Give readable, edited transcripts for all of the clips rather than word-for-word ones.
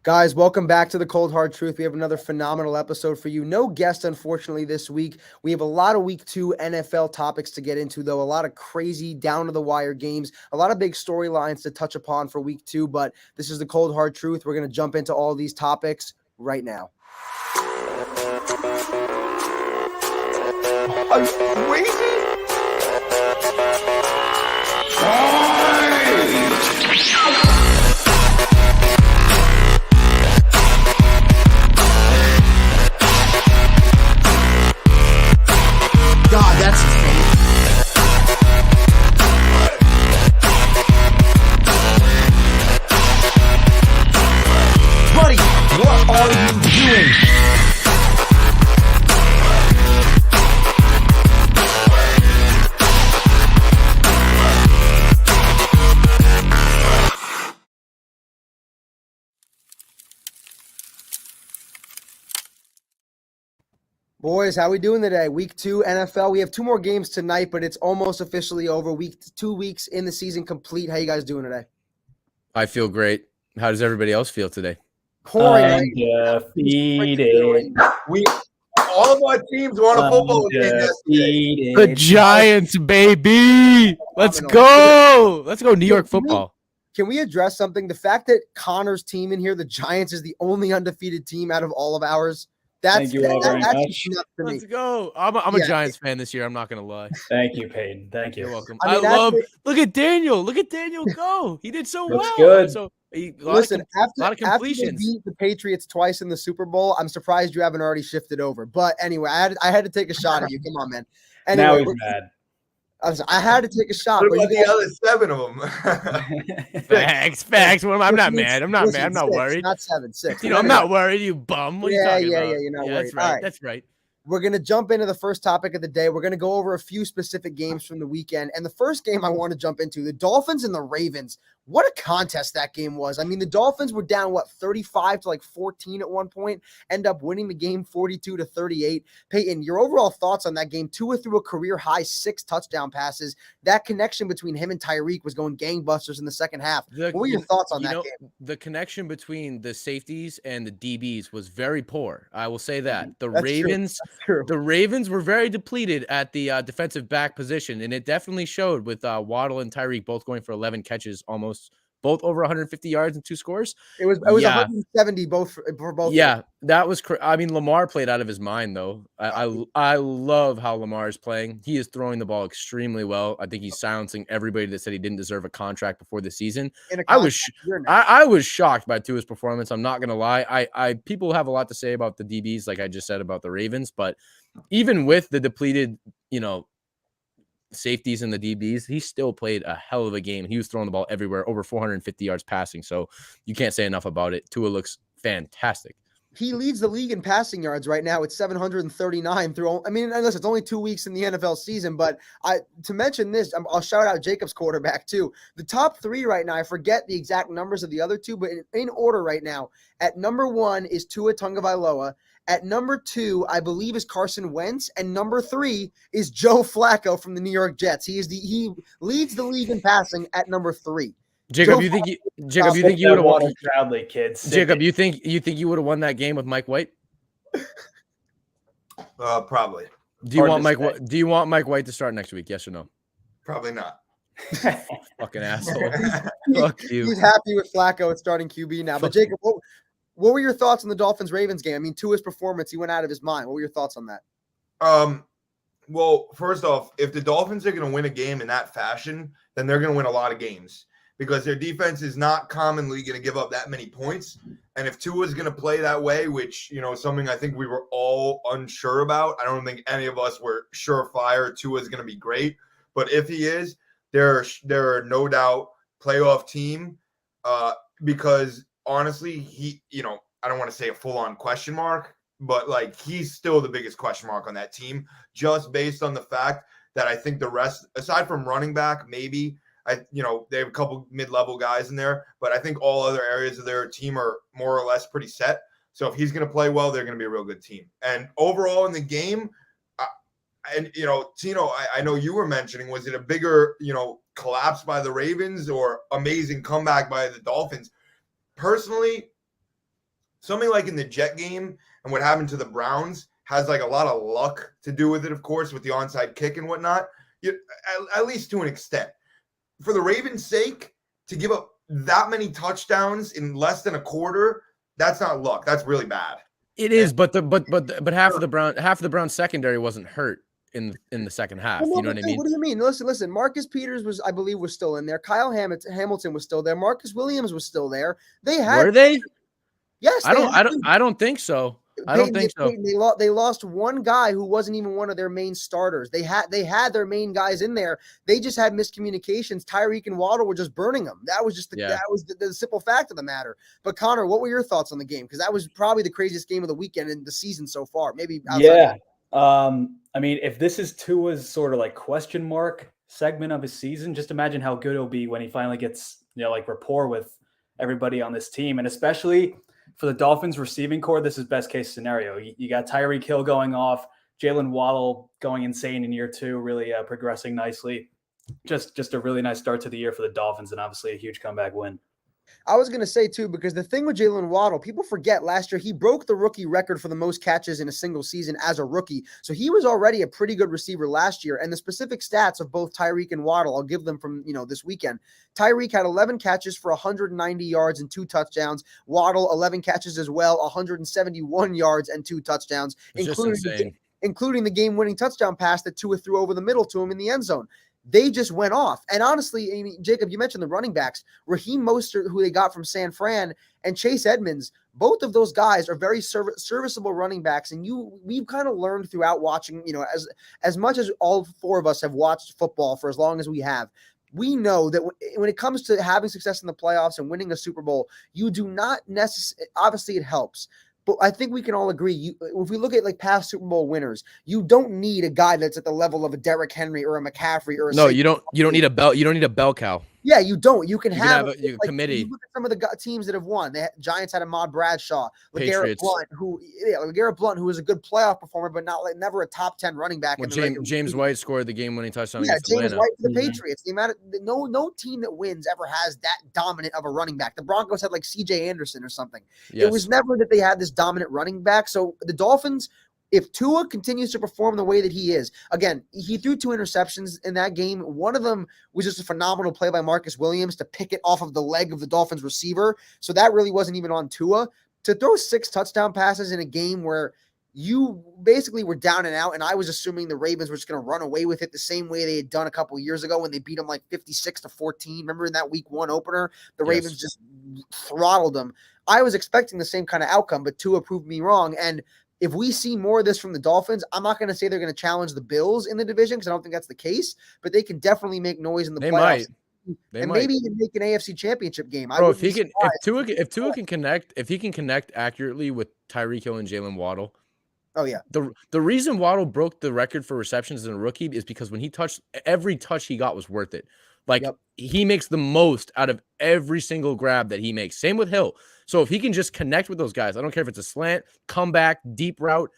Guys, welcome back to the Cold Hard Truth. We have another phenomenal episode for you. No guest, unfortunately, this week. We have a lot of Week 2 NFL topics to get into, though. A lot of crazy, down-to-the-wire games. A lot of big storylines to touch upon for Week 2, but this is the Cold Hard Truth. We're going to jump into all these topics right now. Are you crazy? God, that's insane. Buddy, what are you doing? Boys, how we doing today? Week 2 NFL. We have 2 more games tonight, but it's almost officially over. 2 weeks in the season complete. How you guys doing today? I feel great. How does everybody else feel today? Corey, Undefeated. All of our teams won a football game yesterday. The Giants, baby. Let's go. Let's go New York football. Can we address something? The fact that Conor's team in here, the Giants, is the only undefeated team out of all of ours. Thank you all very much. Nuts to me. Let's go. I'm a Giants fan this year. I'm not going to lie. Thank you, Peyton. Thank you. You're welcome. I mean, I love – look at Daniel. Look at Daniel go. He did so Looks well. good. So, Listen, a lot of after they completions. beat the Patriots twice in the Super Bowl, I'm surprised you haven't already shifted over. But anyway, I had to take a shot at you. Come on, man. Anyway, Now he's mad. I had to take a shot. What but about you the other 7 of them? Facts. Well, I'm not mad. I'm not listen, mad. I'm not 6, worried. Not 7, 6. You know, I'm not worried. You bum. What are you talking about? You're not worried. That's right. All right. That's right. We're going to jump into the first topic of the day. We're going to go over a few specific games from the weekend. And the first game I want to jump into, the Dolphins and the Ravens. What a contest that game was. I mean, the Dolphins were down, 35 to 14 at one point, end up winning the game 42-38. Peyton, your overall thoughts on that game? Tua threw a career-high 6 touchdown passes. That connection between him and Tyreek was going gangbusters in the second half. What were your thoughts on that game? The connection between the safeties and the DBs was very poor. I will say that. The Ravens were very depleted at the defensive back position, and it definitely showed with Waddle and Tyreek both going for 11 catches, almost both over 150 yards and 2 scores. It was 170 both for both. Yeah, that was I mean, Lamar played out of his mind though. I love how Lamar is playing. He is throwing the ball extremely well. I think he's silencing everybody that said he didn't deserve a contract before the season. I was shocked by Tua's performance. I'm not gonna lie. People have a lot to say about the DBs, like I just said about the Ravens, but even with the depleted, safeties and the DBs, he still played a hell of a game. He was throwing the ball everywhere, over 450 yards passing. So you can't say enough about it. Tua looks fantastic. He leads the league in passing yards right now. It's 739 through. I mean, listen, it's only 2 weeks in the NFL season, but to mention this, I'll shout out Jacob's quarterback too. The top 3 right now, I forget the exact numbers of the other 2, but in order right now, at number 1 is Tua Tagovailoa. At number 2, I believe, is Carson Wentz, and number 3 is Joe Flacco from the New York Jets. He leads the league in passing at number 3. Jacob, you think you would have won? Proudly, kids. Jacob, you think you would have won that game with Mike White? Probably. Do you want Mike White to start next week? Yes or no? Probably not. Fucking asshole. Fuck you. He's happy with Flacco at starting QB now. But Jacob, what were your thoughts on the Dolphins-Ravens game? I mean, Tua's performance, he went out of his mind. What were your thoughts on that? Well, first off, if the Dolphins are going to win a game in that fashion, then they're going to win a lot of games because their defense is not commonly going to give up that many points. And if Tua's going to play that way, which, something I think we were all unsure about, I don't think any of us were surefire Tua's going to be great. But if he is, they're no doubt playoff team because honestly, I don't want to say a full-on question mark, but he's still the biggest question mark on that team, just based on the fact that I think the rest, aside from running back, maybe they have a couple mid-level guys in there, but I think all other areas of their team are more or less pretty set. So if he's going to play well, they're going to be a real good team. And overall in the game, Tino, I know you were mentioning, was it a bigger, collapse by the Ravens or amazing comeback by the Dolphins? Personally, something like in the Jet game and what happened to the Browns has like a lot of luck to do with it, of course, with the onside kick and whatnot, at least to an extent. For the Ravens' sake, to give up that many touchdowns in less than a quarter, that's not luck. That's really bad. It is, but half of the Browns secondary wasn't hurt in the second half. Well, no, You know but what I dude, mean? what do you mean? Listen. Marcus Peters I believe, was still in there. Kyle Hamilton was still there. Marcus Williams was still there. They had Were they? yes. I don't think so. I don't think so. They lost one guy who wasn't even one of their main starters. They had their main guys in there. They just had miscommunications. Tyreek and Waddle were just burning them. That was just the simple fact of the matter. But Conor, what were your thoughts on the game? Because that was probably the craziest game of the weekend in the season so far. Maybe yeah. I mean, if this is Tua's sort of like question mark segment of his season, just imagine how good it'll be when he finally gets, like rapport with everybody on this team. And especially for the Dolphins receiving core, this is best case scenario. You got Tyreek Hill going off, Jalen Waddle going insane in year 2, really progressing nicely. Just a really nice start to the year for the Dolphins, and obviously a huge comeback win. I was going to say, too, because the thing with Jalen Waddle, people forget last year he broke the rookie record for the most catches in a single season as a rookie. So he was already a pretty good receiver last year. And the specific stats of both Tyreek and Waddle, I'll give them from, this weekend. Tyreek had 11 catches for 190 yards and 2 touchdowns. Waddle, 11 catches as well, 171 yards and 2 touchdowns, including the game-winning touchdown pass that Tua threw over the middle to him in the end zone. They just went off. And honestly, Jacob, you mentioned the running backs. Raheem Mostert, who they got from San Fran, and Chase Edmonds, both of those guys are very serviceable running backs. And we've kind of learned throughout watching, as much as all 4 of us have watched football for as long as we have, we know that when it comes to having success in the playoffs and winning a Super Bowl, you do not necessarily – obviously it helps. But I think we can all agree, if we look at like past Super Bowl winners, you don't need a guy that's at the level of a Derrick Henry or a McCaffrey or a no, you don't need a bell. You don't need a bell cow. Yeah, you don't. You can have a committee. You look at some of the teams that have won. Giants had Ahmad Bradshaw, Patriots. LeGarrette Blount, who was a good playoff performer, but never a top 10 running back. When James White scored the game-winning touchdown. Yeah, against James Atlanta. White for the Patriots. The amount of no team that wins ever has that dominant of a running back. The Broncos had like C.J. Anderson or something. Yes. It was never that they had this dominant running back. So the Dolphins, if Tua continues to perform the way that he is, again, he threw 2 interceptions in that game. One of them was just a phenomenal play by Marcus Williams to pick it off of the leg of the Dolphins receiver. So that really wasn't even on Tua. To throw 6 touchdown passes in a game where you basically were down and out, and I was assuming the Ravens were just going to run away with it the same way they had done a couple of years ago when they beat them like 56-14. Remember in that week 1 opener, the Ravens just throttled them. I was expecting the same kind of outcome, but Tua proved me wrong. And if we see more of this from the Dolphins, I'm not going to say they're going to challenge the Bills in the division because I don't think that's the case, but they can definitely make noise in the playoffs. Maybe even make an AFC Championship game. Bro, if Tua can connect accurately with Tyreek Hill and Jalen Waddle. Oh yeah. The reason Waddle broke the record for receptions as a rookie is because when he touched, every touch he got was worth it. He makes the most out of every single grab that he makes. Same with Hill. So if he can just connect with those guys, I don't care if it's a slant, comeback, deep route,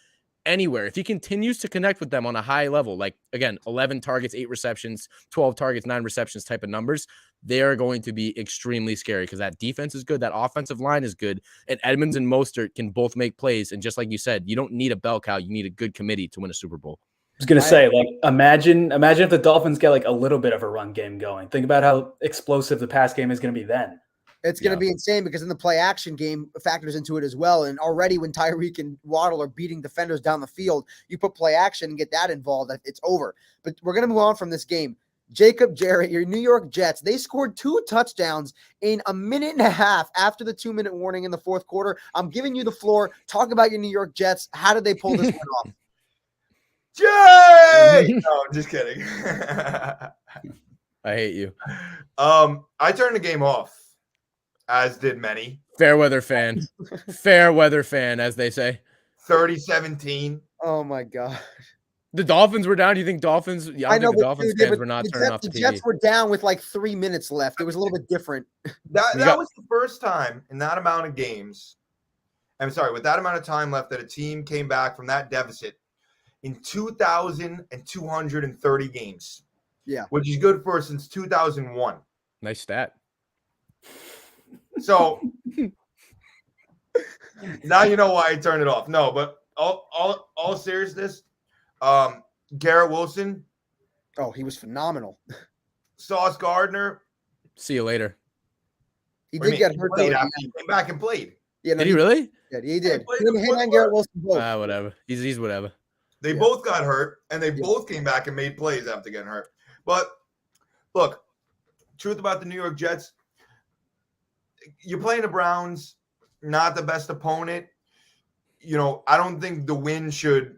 anywhere. If he continues to connect with them on a high level, like again, 11 targets, 8 receptions, 12 targets, 9 receptions type of numbers, they are going to be extremely scary because that defense is good, that offensive line is good, and Edmonds and Mostert can both make plays. And just like you said, you don't need a bell cow, you need a good committee to win a Super Bowl. I was gonna say, imagine if the Dolphins get like a little bit of a run game going. Think about how explosive the pass game is going to be then. It's going to be insane because then the play action game factors into it as well. And already when Tyreek and Waddle are beating defenders down the field, you put play action and get that involved, it's over. But we're going to move on from this game. Jacob Jarrett, your New York Jets, they scored 2 touchdowns in a minute and a half after the 2-minute warning in the fourth quarter. I'm giving you the floor. Talk about your New York Jets. How did they pull this one off? Jay! No, I'm just kidding. I hate you. I turned the game off, as did many. Fair weather fan. Fair weather fan, as they say. 30-17. Oh, my God. The Dolphins were down. Do you think Dolphins? Yeah, I know the Dolphins fans were not turning off the TV. The Jets were down with like 3 minutes left. It was a little bit different. That was the first time in that amount of games. I'm sorry, with that amount of time left that a team came back from that deficit in 2,230 games. Yeah. Which is good for since 2001. Nice stat. So Now you know why I turned it off. No, but all seriousness, Garrett Wilson, Oh, he was phenomenal. Sauce Gardner. See you later. He What do did you mean? get He hurt played though. after he came back and played. Yeah, no, Did he really? did. He did. played Him the and footwork. Garrett Wilson both. Whatever. He's whatever. They Yeah. both got hurt, and they Yeah. both came back and made plays after getting hurt. But look, truth about the New York Jets, you're playing the Browns, not the best opponent. You know, I don't think the win should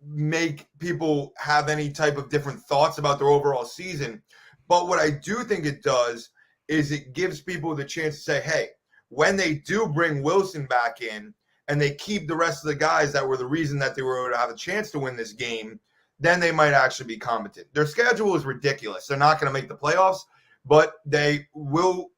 make people have any type of different thoughts about their overall season. But what I do think it does is it gives people the chance to say, hey, when they do bring Wilson back in and they keep the rest of the guys that were the reason that they were able to have a chance to win this game, then they might actually be competent. Their schedule is ridiculous. They're not going to make the playoffs, but they will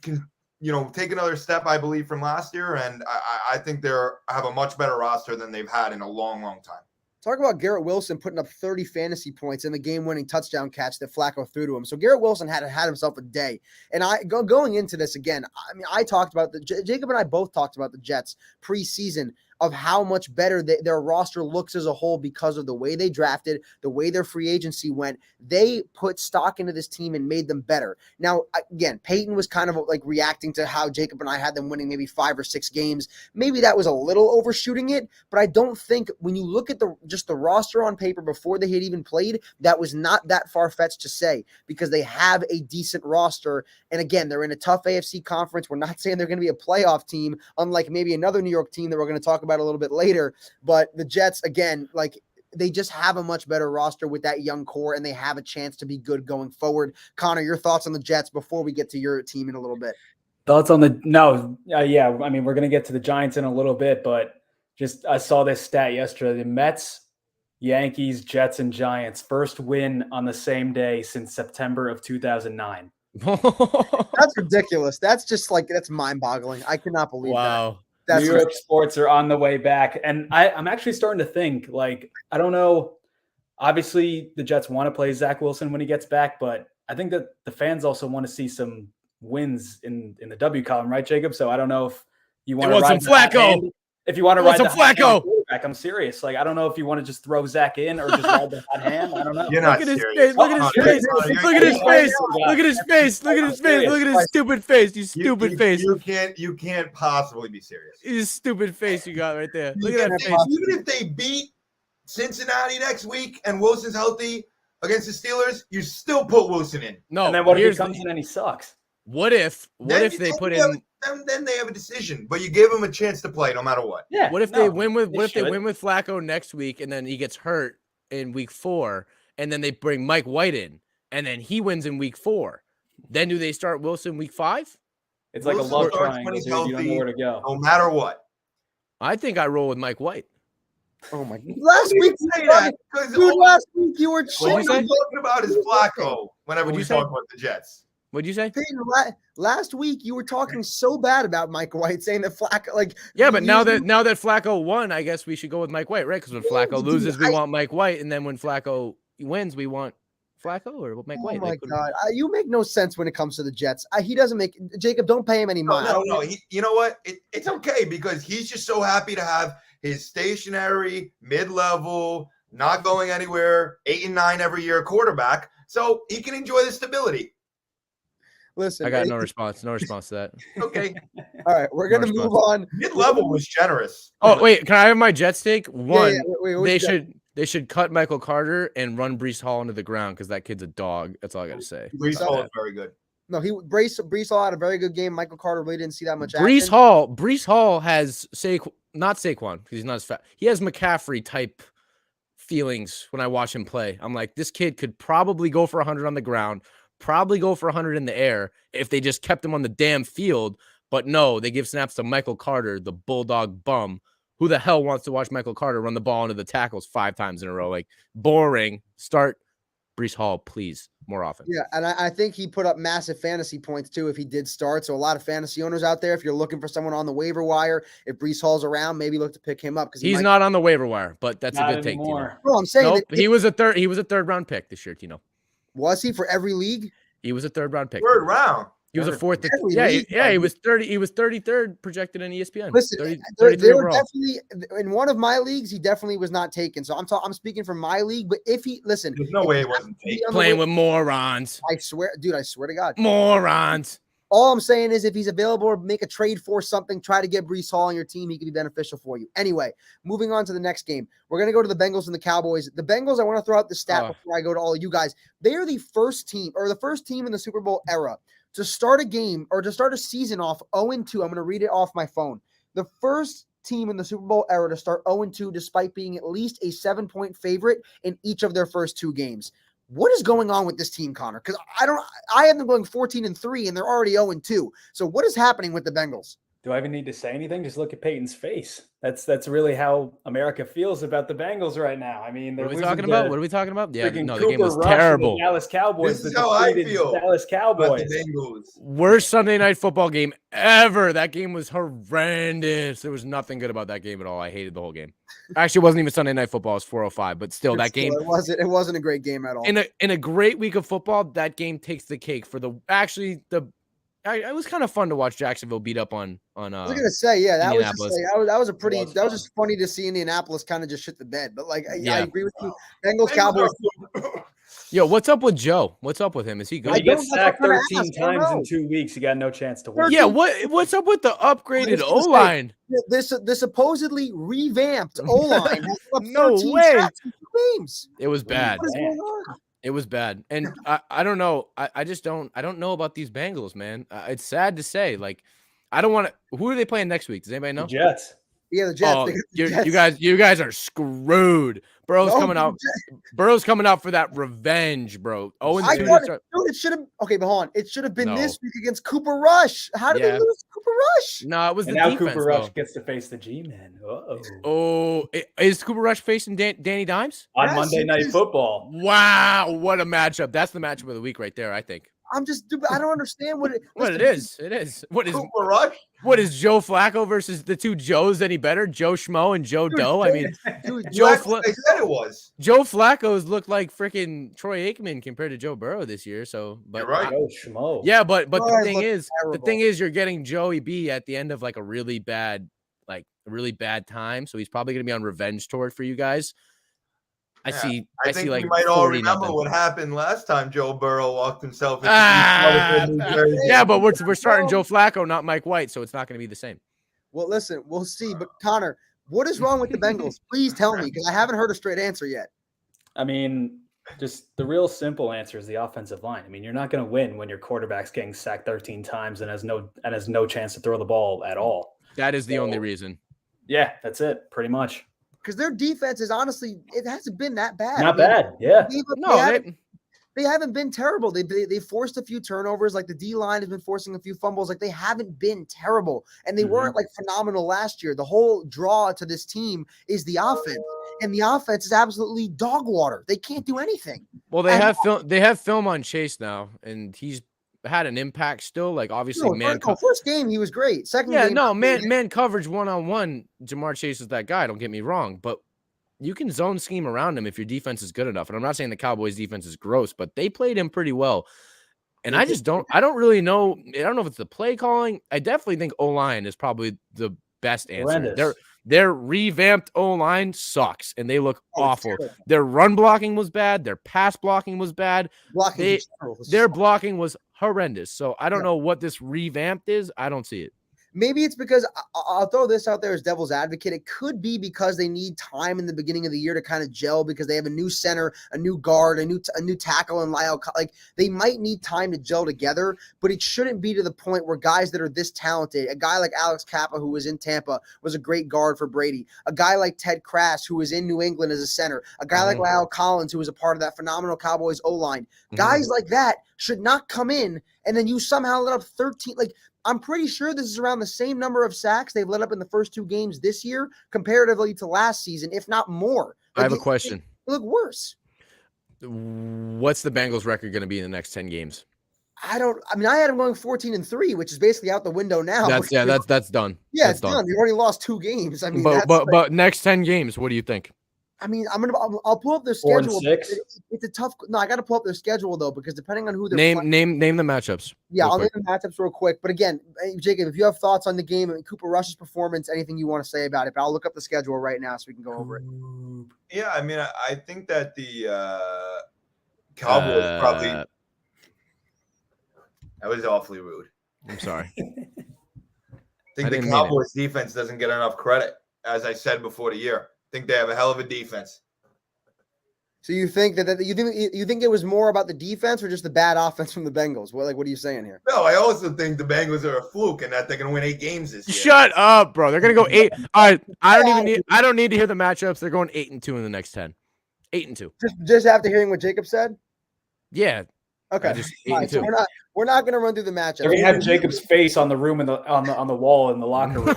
take another step, I believe, from last year. And I think they're have a much better roster than they've had in a long, long time. Talk about Garrett Wilson putting up 30 fantasy points in the game-winning touchdown catch that Flacco threw to him. So Garrett Wilson had himself a day. And going into this again, I mean, I talked about Jacob and I both talked about the Jets preseason of how much better their roster looks as a whole because of the way they drafted, the way their free agency went. They put stock into this team and made them better. Now, again, Peyton was kind of like reacting to how Jacob and I had them winning maybe 5 or 6 games. Maybe that was a little overshooting it, but I don't think when you look at just the roster on paper before they had even played, that was not that far-fetched to say because they have a decent roster. And again, they're in a tough AFC conference. We're not saying they're going to be a playoff team, unlike maybe another New York team that we're going to talk about a little bit later. But the Jets, again, like they just have a much better roster with that young core, and they have a chance to be good going forward. Conor, your thoughts on the Jets before we get to your team in a little bit? Thoughts on yeah. I mean, we're going to get to the Giants in a little bit, but I saw this stat yesterday. The Mets, Yankees, Jets, and Giants first win on the same day since September of 2009. That's ridiculous. That's just like, that's mind-boggling. I cannot believe that. That's New York sports are on the way back. And I'm actually starting to think, like, I don't know. Obviously, the Jets want to play Zach Wilson when he gets back, but I think that the fans also want to see some wins in the W column, right, Jacob? So I don't know if you want to ride some Flacco. If you want to ride some Flacco. I'm serious. Like, I don't know if you want to just throw Zach in or just ride the hot hand. I don't know. You're not Look at his serious. face. Look at his face. Look at his face. Look at his face. Look at his face. Look at his stupid face. You stupid face. You can't possibly be serious. His stupid face you got right there. Look at that face. Even if they beat Cincinnati next week and Wilson's healthy against the Steelers, you still put Wilson in. No, and then what if he comes in and he sucks? What if they put in? Then they have a decision, but you give him a chance to play no matter what. Yeah. What if they win with Flacco next week and then he gets hurt in week 4 and then they bring Mike White in and then he wins in week 4? Then do they start Wilson week 5? It's like Wilson a love starts triangle, when he's dude. You don't know healthy, where to go. no matter what. I think I roll with Mike White. Oh my God. Last week you were All cheating. you're talking about is Flacco whenever we talk about the Jets. What'd you say? Peyton, last week you were talking so bad about Mike White, saying that Flacco, but now that Flacco won, I guess we should go with Mike White, right? Because when Flacco loses, we want Mike White, and then when Flacco wins, we want Flacco or Mike White. Oh my God, you make no sense when it comes to the Jets. He doesn't make Jacob. Don't pay him any money. No. You know what? It's okay because he's just so happy to have his stationary, mid-level, not going anywhere, 8 and 9 every year quarterback, so he can enjoy the stability. Listen, I got no response. No response to that. Okay. All right, we're gonna move on. Mid-level was generous. Oh wait, can I have my Jets take? One, Yeah, they should cut Michael Carter and run Breece Hall into the ground because that kid's a dog. That's all I got to say. Breece Hall is very good. No, Breece Hall had a very good game. Michael Carter really didn't see that much action. Breece Hall has not Saquon because he's not as fat. He has McCaffrey type feelings when I watch him play. I'm like, this kid could probably go for 100 on the ground, probably go for 100 in the air if they just kept him on the damn field. But no, they give snaps to Michael Carter, the bulldog bum. Who the hell wants to watch Michael Carter run the ball into the tackles 5 times in a row? Like, boring. Start Breece Hall, please, more often. Yeah, and I think he put up massive fantasy points too if he did start. So a lot of fantasy owners out there, if you're looking for someone on the waiver wire, if Breece Hall's around, maybe look to pick him up because he's not on the waiver wire. But that's Not a good take, Tino. anymore. No, I'm saying Nope, he was a third round pick this year, Tino. Was he for every league? He was a 3rd round pick. 3rd round. He was a fourth. Definitely Yeah, league, yeah. He like, was 30. He was 33rd projected in ESPN. Listen, 30, they're 33 overall. definitely in one of my leagues. He definitely was not taken. So I'm speaking from my league. But if he listen, There's no if way he it wasn't happens to be taken. on the Playing way- with morons. I swear, dude. I swear to God. Morons. All I'm saying is if he's available or make a trade for something, try to get Breece Hall on your team. He could be beneficial for you. Anyway, moving on to the next game. We're going to go to the Bengals and the Cowboys. The Bengals, I want to throw out the stat before I go to all of you guys. They are the first team in the Super Bowl era to start a game or to start a season off 0-2. I'm going to read it off my phone. The first team in the Super Bowl era to start 0-2 despite being at least a 7-point favorite in each of their first 2 games. What is going on with this team, Conor? Because I have them going 14-3 and they're already 0-2. So what is happening with the Bengals? Do I even need to say anything? Just look at Peyton's face. That's really how America feels about the Bengals right now. I mean, What are we talking about? What are we talking about? Yeah, no, the game was Rush and terrible. The Dallas Cowboys. This is how I feel Dallas Cowboys. About the Bengals. Worst Sunday night football game ever. That game was horrendous. There was nothing good about that game at all. I hated the whole game. Actually, it wasn't even Sunday night football. It was 4:05, but still, that game. It wasn't a great game at all. In a great week of football, that game takes the cake for it was kind of fun to watch Jacksonville beat up on. I was gonna say, yeah, that was Indianapolis. that was just funny to see Indianapolis kind of just shit the bed. But like, I Yeah. agree with you. Bengals, Cowboys. Yo, what's up with Joe? What's up with him? Is he He good? gets sacked what I'm 13 asking. I don't times in know. 2 weeks. He got no chance to win. Yeah, what's up with the upgraded O line? The supposedly revamped O line has up No 13 way. sacks in 2 games. It was bad. What is going on? It was bad, and I don't know. I just don't. I don't know about these Bengals, man. It's sad to say. Like, I don't want to. Who are they playing next week? Does anybody know? The Jets. Yeah, the Jets. Oh, they got the Jets. you guys are screwed. Burrow's No, coming out. Burrow's coming out for that revenge, bro. Oh, I thought it should have. Okay, but hold on. It should have been No. this week against Cooper Rush. How did they Yeah. lose to Cooper Rush? No, it was And the now defense. Cooper Rush though. gets to face the G-Men. Uh-oh. Oh, is Cooper Rush facing Danny Dimes? On Yes, Monday it Night is. Football. Wow, what a matchup! That's the matchup of the week right there. I think. I don't understand what it. What it listen, is? It is. What is? Cooper Rush? What is Joe Flacco versus the two Joes any better? Joe Schmo and Joe Doe. I mean, Dude, Joe That's what they said it was. Joe Flacco's looked like freaking Troy Aikman compared to Joe Burrow this year. So, but You're right. Oh, Schmo. yeah, but the Troy thing looked is, terrible. you're getting Joey B at the end of like a really bad time. So he's probably gonna be on revenge tour for you guys. I Yeah, see. I see think like we might all 40 remember nothing. what happened last time Joe Burrow walked himself into Ah, New Jersey. yeah, but we're starting Joe Flacco, not Mike White, so it's not going to be the same. Well, listen, we'll see. But Connor, what is wrong with the Bengals? Please tell me, because I haven't heard a straight answer yet. I mean, just the real simple answer is the offensive line. I mean, you're not going to win when your quarterback's getting sacked 13 times and has no chance to throw the ball at all. That is the only reason. Yeah, that's it, pretty much. Because their defense is honestly, it hasn't been that bad. Not bad. Yeah. They haven't been terrible. They forced a few turnovers. Like the D line has been forcing a few fumbles. Like they haven't been terrible, and they weren't like phenomenal last year. The whole draw to this team is the offense, and the offense is absolutely dog water. They can't do anything. Well, they have film on Chase now, and he's had an impact still. Like obviously, First game he was great. Second game, man coverage 1-on-1. Jamar Chase is that guy. Don't get me wrong, but you can zone scheme around him if your defense is good enough. And I'm not saying the Cowboys defense is gross, but they played him pretty well. And I don't really know. I don't know if it's the play calling. I definitely think O-line is probably the best answer. Their revamped O-line sucks, and they look awful. Terrible. Their run blocking was bad. Their pass blocking was bad. Their blocking was horrendous. So I don't know what this revamped is. I don't see it. Maybe it's because I'll throw this out there as devil's advocate. It could be because they need time in the beginning of the year to kind of gel because they have a new center, a new guard, a new tackle, and Lyle. Like they might need time to gel together, but it shouldn't be to the point where guys that are this talented, a guy like Alex Kappa, who was in Tampa, was a great guard for Brady. A guy like Ted Krass, who was in New England as a center. A guy like Lyle Collins, who was a part of that phenomenal Cowboys O-line. Guys like that should not come in and then you somehow let up 13. Like, I'm pretty sure this is around the same number of sacks they've let up in the first 2 games this year comparatively to last season, if not more. I have a question. They look worse. What's the Bengals record going to be in the next 10 games? I had them going 14-3, which is basically out the window now. That's done. Yeah, that's it's done. They already lost 2 games. I mean, but next 10 games, what do you think? I mean, I'll pull up their 4 and schedule. 6. It's a tough. No, I got to pull up their schedule though, because depending on who they're Name playing, the matchups. yeah, real I'll name quick. the matchups real quick. But again, Jacob, if you have thoughts on the game and Cooper Rush's performance, anything you want to say about it, but I'll look up the schedule right now so we can go over it. Yeah, I mean, I think that the Cowboys probably that was awfully rude. I'm sorry. I think the Cowboys defense doesn't get enough credit, as I said before the year. I think they have a hell of a defense. So you think that you think it was more about the defense or just the bad offense from the Bengals? What are you saying here? No, I also think the Bengals are a fluke and that they're going to win 8 games this year. Shut up, bro. They're gonna go 8. All right, I don't need to hear the matchups. They're going 8-2 in the next 10. 8-2. Just after hearing what Jacob said. Yeah. Okay. Just All right, so we're not going to run through the matchups. They're gonna have Jacob's face on the room on the wall in the locker room.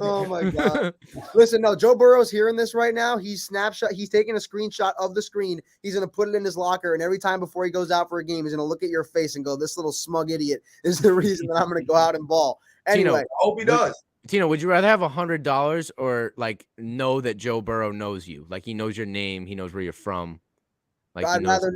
Oh my God. Listen, no, Joe Burrow's hearing this right now. He's taking a screenshot of the screen. He's going to put it in his locker. And every time before he goes out for a game, he's going to look at your face and go, this little smug idiot is the reason that I'm going to go out and ball. Anyway. I hope he does. Tino, would you rather have $100 or like know that Joe Burrow knows you? Like he knows your name, he knows where you're from. Like I'd rather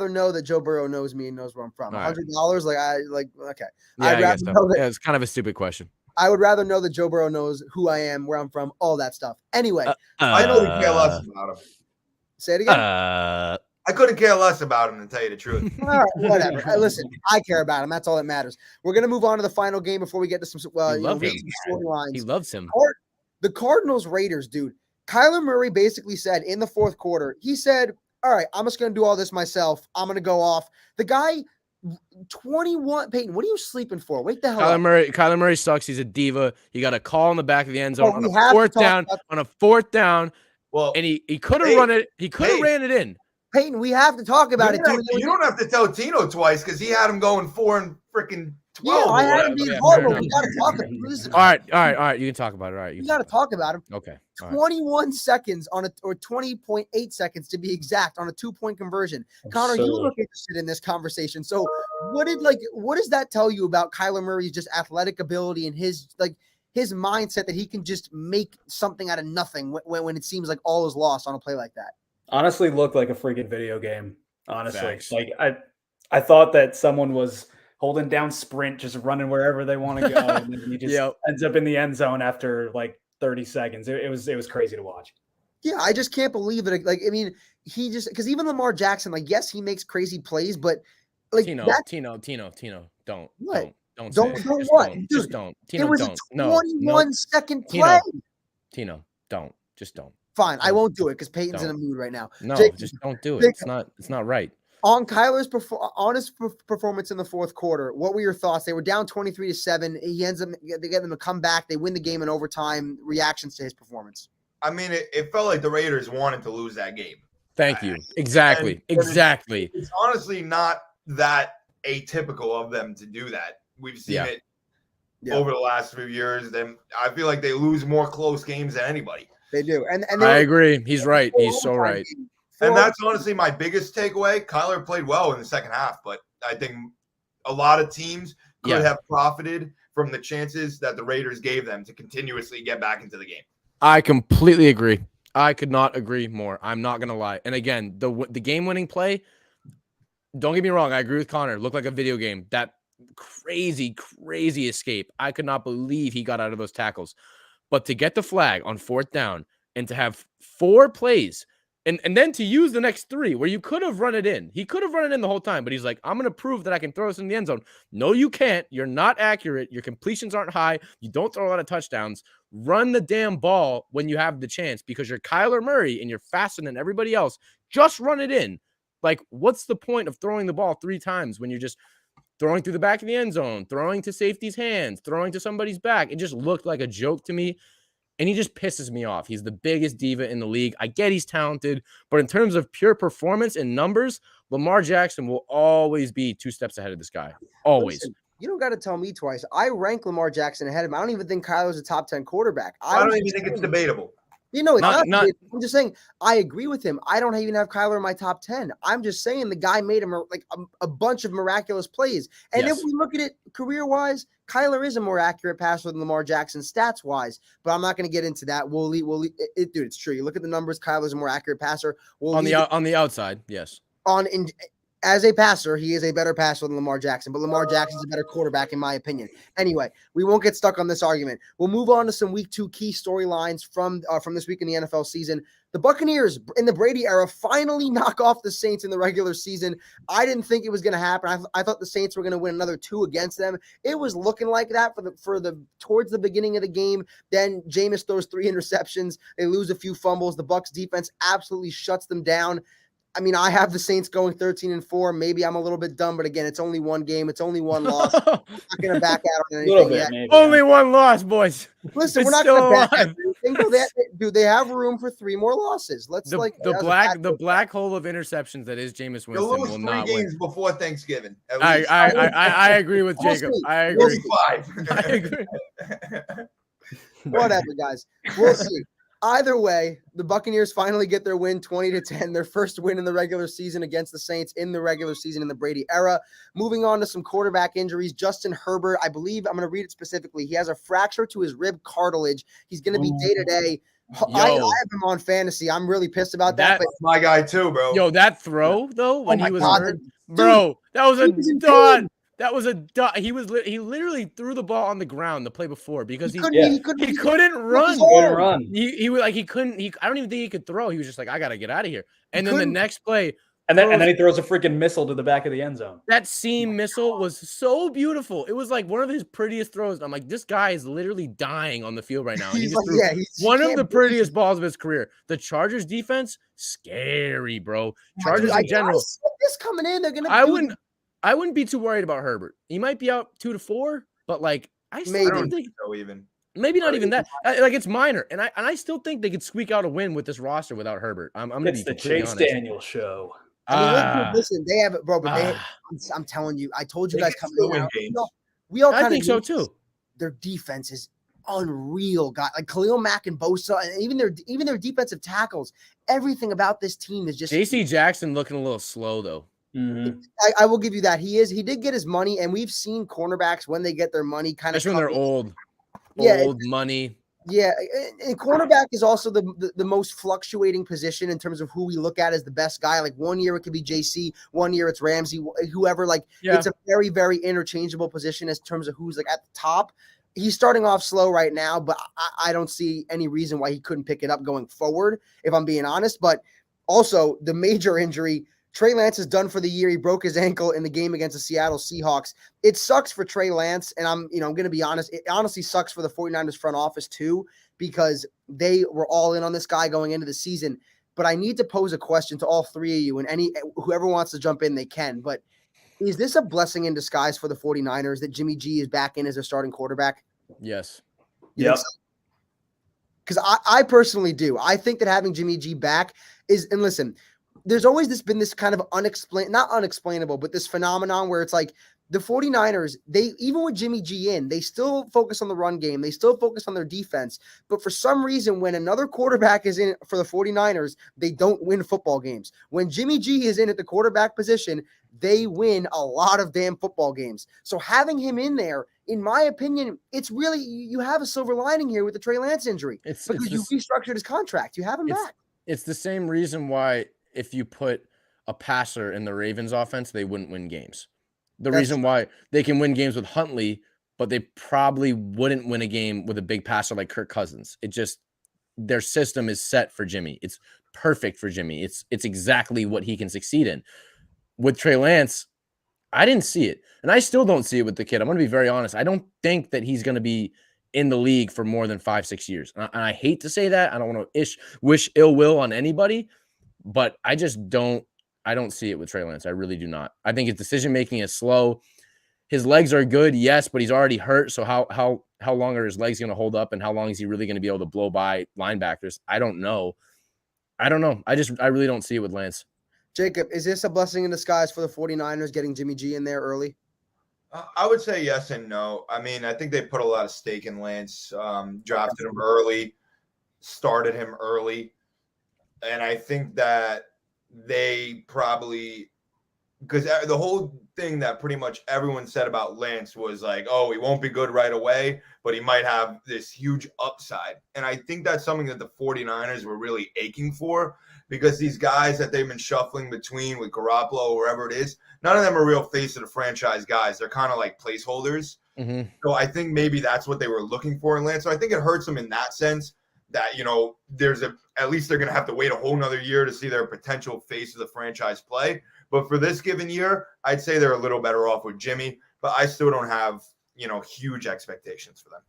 know that Joe Burrow knows me and knows where I'm from. $100, okay. Yeah, I guess so. Yeah, it's kind of a stupid question. I would rather know that Joe Burrow knows who I am, where I'm from, all that stuff. Anyway, I couldn't care less about him. Say it again. I couldn't care less about him, to tell you the truth. All right, whatever. Listen, I care about him. That's all that matters. We're gonna move on to the final game before we get to some storylines. He loves him. The Cardinals Raiders, dude. Kyler Murray basically said in the fourth quarter, he said, all right, I'm just going to do all this myself. I'm going to go off. The guy, 21, Peyton, what are you sleeping for? Wake the hell up. Kyler Murray sucks. He's a diva. He got a call in the back of the end zone on a fourth down. Well, and he could have run it. He could have ran it in. Peyton, we have to talk about it. You don't have to tell Tino twice because he had him going 4 and freaking 12. Yeah, I had him being horrible. We got to talk about it. All right. You can talk about it. All right. You got to talk about him. Okay. 21 seconds or 20.8 seconds to be exact on a 2-point conversion. Conor, you look interested in this conversation. So what does that tell you about Kyler Murray's just athletic ability and his mindset that he can just make something out of nothing when it seems like all is lost on a play like that? Honestly, looked like a freaking video game. Honestly, Facts. like I thought that someone was holding down sprint, just running wherever they want to go, and then he just ends up in the end zone after like 30 seconds. It was crazy to watch. Yeah, I just can't believe it. Like, I mean, he just because even Lamar Jackson, like, yes, he makes crazy plays, but like Tino, don't. What? Don't what? Just don't. Tino, it was don't. a 21-second play. Tino, don't. Just don't. Fine, I won't do it because Peyton's in a mood right now. No, Jake, just don't do it. It's not right. On Kyler's honest performance in the fourth quarter, what were your thoughts? They were down 23-7. He ends up they get them to come back. They win the game in overtime. Reactions to his performance. I mean, it felt like the Raiders wanted to lose that game. Thank you. Exactly. It's honestly not that atypical of them to do that. We've seen it over the last few years. Then I feel like they lose more close games than anybody. They do, and I agree. He's right. He's so right. And that's honestly my biggest takeaway. Kyler played well in the second half, but I think a lot of teams could have profited from the chances that the Raiders gave them to continuously get back into the game. I completely agree. I could not agree more. I'm not going to lie. And again, the game-winning play, don't get me wrong, I agree with Conor. It looked like a video game. That crazy escape. I could not believe he got out of those tackles. But to get the flag on fourth down and to have 4 plays and then to use the next 3 where you could have run it in. He could have run it in the whole time, but he's like, I'm going to prove that I can throw this in the end zone. No, you can't. You're not accurate. Your completions aren't high. You don't throw a lot of touchdowns. Run the damn ball when you have the chance because you're Kyler Murray and you're faster than everybody else. Just run it in. Like, what's the point of throwing the ball 3 times when you're just throwing through the back of the end zone, throwing to safety's hands, throwing to somebody's back? It just looked like a joke to me. And he just pisses me off. He's the biggest diva in the league. I get he's talented, but in terms of pure performance and numbers, Lamar Jackson will always be 2 steps ahead of this guy. Always. Listen, you don't got to tell me twice. I rank Lamar Jackson ahead of him. I don't even think Kyler's a top 10 quarterback. I don't even think it's debatable. You know, it's Not- not. I'm just saying I agree with him. I don't even have Kyler in my top 10. I'm just saying the guy made a bunch of miraculous plays. And if Yes. we look at it career-wise, Kyler is a more accurate passer than Lamar Jackson stats-wise. But I'm not going to get into that. Dude, it's true. You look at the numbers. Kyler's a more accurate passer. on the outside, yes. As a passer, he is a better passer than Lamar Jackson, but Lamar Jackson's a better quarterback in my opinion. Anyway, we won't get stuck on this argument. We'll move on to some week 2 key storylines from this week in the NFL season. The Buccaneers in the Brady era finally knock off the Saints in the regular season. I didn't think it was going to happen. I thought the Saints were going to win another 2 against them. It was looking like that towards the beginning of the game. Then Jameis throws 3 interceptions. They lose a few fumbles. The Bucs defense absolutely shuts them down. I mean, I have the Saints going 13-4. Maybe I'm a little bit dumb, but again, it's only one game. It's only one loss. I'm not going to back out on anything yet. Maybe, Only one loss, boys. Listen, It's we're not still going to back alive. out. Dude, they have room for 3 more losses. The black hole of interceptions that is Jameis You'll Winston lose will 3 not games win. before Thanksgiving. At I least. I agree with We'll Jacob. see. I We'll agree. see. 5. I agree. Whatever, guys. We'll see. Either way, the Buccaneers finally get their win 20-10, their first win in the regular season against the Saints in the regular season in the Brady era. Moving on to some quarterback injuries. Justin Herbert, I believe, I'm going to read it specifically. He has a fracture to his rib cartilage. He's going to be day-to-day. I have him on fantasy. I'm really pissed about that. But My guy too, bro. Yo, that throw though when my he was God, hurt, dude, bro, that was a he was in dot. pain. That was a dot. He literally threw the ball on the ground the play before because he couldn't run. couldn't run. He couldn't. I don't even think he could throw. He was just like, I gotta get out of here. And then the couldn't. next play, And then he throws a freaking missile to the back of the end zone. that seam missile was so beautiful. It was like one of his prettiest throws. And I'm like, this guy is literally dying on the field right now. And he He's just like, threw he one of can't the breathe. prettiest balls of his career. The Chargers defense, scary, bro. Chargers Dude, I in general. see this coming in. They're gonna. I wouldn't be too worried about Herbert. He might be out 2-4, but like I still Maybe. don't think So even. maybe not even that. Like it's minor, and I still think they could squeak out a win with this roster without Herbert. I'm gonna It's be the completely Chase honest. Daniel show. I mean, listen, they have it, bro. But I'm telling you, I told you They guys can coming still in. win games. We all I kind think so too. Their defense is unreal, guy. Like Khalil Mack and Bosa, and even their defensive tackles. Everything about this team is just. JC Jackson looking a little slow though. Mm-hmm. I will give you that. He did get his money, and we've seen cornerbacks when they get their money kind of. Especially when they're old. Yeah, Old money. Yeah, and cornerback is also the most fluctuating position in terms of who we look at as the best guy. Like 1 year it could be JC, 1 year it's Ramsey, whoever. Like it's a very, very interchangeable position in terms of who's like at the top. He's starting off slow right now, but I don't see any reason why he couldn't pick it up going forward, if I'm being honest. But also the major injury, Trey Lance is done for the year. He broke his ankle in the game against the Seattle Seahawks. It sucks for Trey Lance, and I'm going to be honest. It honestly sucks for the 49ers front office too, because they were all in on this guy going into the season. But I need to pose a question to all 3 of you, and whoever wants to jump in, they can. But is this a blessing in disguise for the 49ers that Jimmy G is back in as their starting quarterback? Yes. Yep. Because I personally do. I think that having Jimmy G back is, and listen, there's always been this kind of not unexplainable, but this phenomenon where it's like the 49ers, they, even with Jimmy G in, they still focus on the run game. They still focus on their defense. But for some reason, when another quarterback is in for the 49ers, they don't win football games. When Jimmy G is in at the quarterback position, they win a lot of damn football games. So having him in there, in my opinion, it's really, you have a silver lining here with the Trey Lance injury. Because you restructured his contract. You have him back. It's the same reason why if you put a passer in the Ravens offense, they wouldn't win games. The reason why they can win games with Huntley, but they probably wouldn't win a game with a big passer like Kirk Cousins. It just, their system is set for Jimmy. It's perfect for Jimmy. It's exactly what he can succeed in. With Trey Lance, I didn't see it. And I still don't see it with the kid. I'm going to be very honest. I don't think that he's going to be in the league for more than 5-6 years. And I hate to say that. I don't want to wish ill will on anybody, but I just don't see it with Trey Lance. I really do not. I think his decision-making is slow. His legs are good, yes, but he's already hurt. So how long are his legs going to hold up, and how long is he really going to be able to blow by linebackers? I don't know. I really don't see it with Lance. Jacob, is this a blessing in disguise for the 49ers getting Jimmy G in there early? I would say yes and no. I mean, I think they put a lot of stake in Lance, drafted him early. started him early. And I think that they probably, because the whole thing that pretty much everyone said about Lance was like, oh, he won't be good right away, but he might have this huge upside. And I think that's something that the 49ers were really aching for, because these guys that they've been shuffling between with Garoppolo, wherever it is, none of them are real face of the franchise guys. They're kind of like placeholders. Mm-hmm. So I think maybe that's what they were looking for in Lance. So I think it hurts them in that sense that, at least they're going to have to wait a whole nother year to see their potential face of the franchise play. But for this given year, I'd say they're a little better off with Jimmy, but I still don't have, huge expectations for them.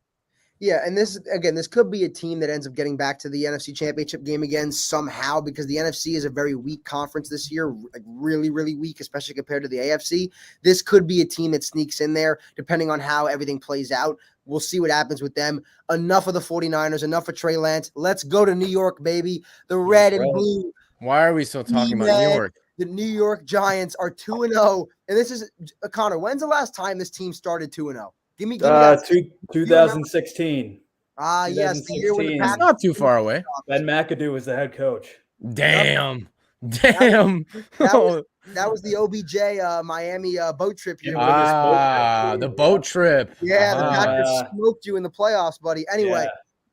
Yeah, and this could be a team that ends up getting back to the NFC Championship game again somehow, because the NFC is a very weak conference this year, like really, really weak, especially compared to the AFC. This could be a team that sneaks in there, depending on how everything plays out. We'll see what happens with them. Enough of the 49ers, enough of Trey Lance. Let's go to New York, baby. The red and blue. Why are we still talking about New York? The New York Giants are 2-0. And this is, Conor, when's the last time this team started 2-0? Give me that. 2016. Yes, the year when the It's not too far away. Ben McAdoo was the head coach. Damn. That was the OBJ Miami boat trip here. The boat trip. Yeah, the Packers smoked you in the playoffs, buddy. Anyway,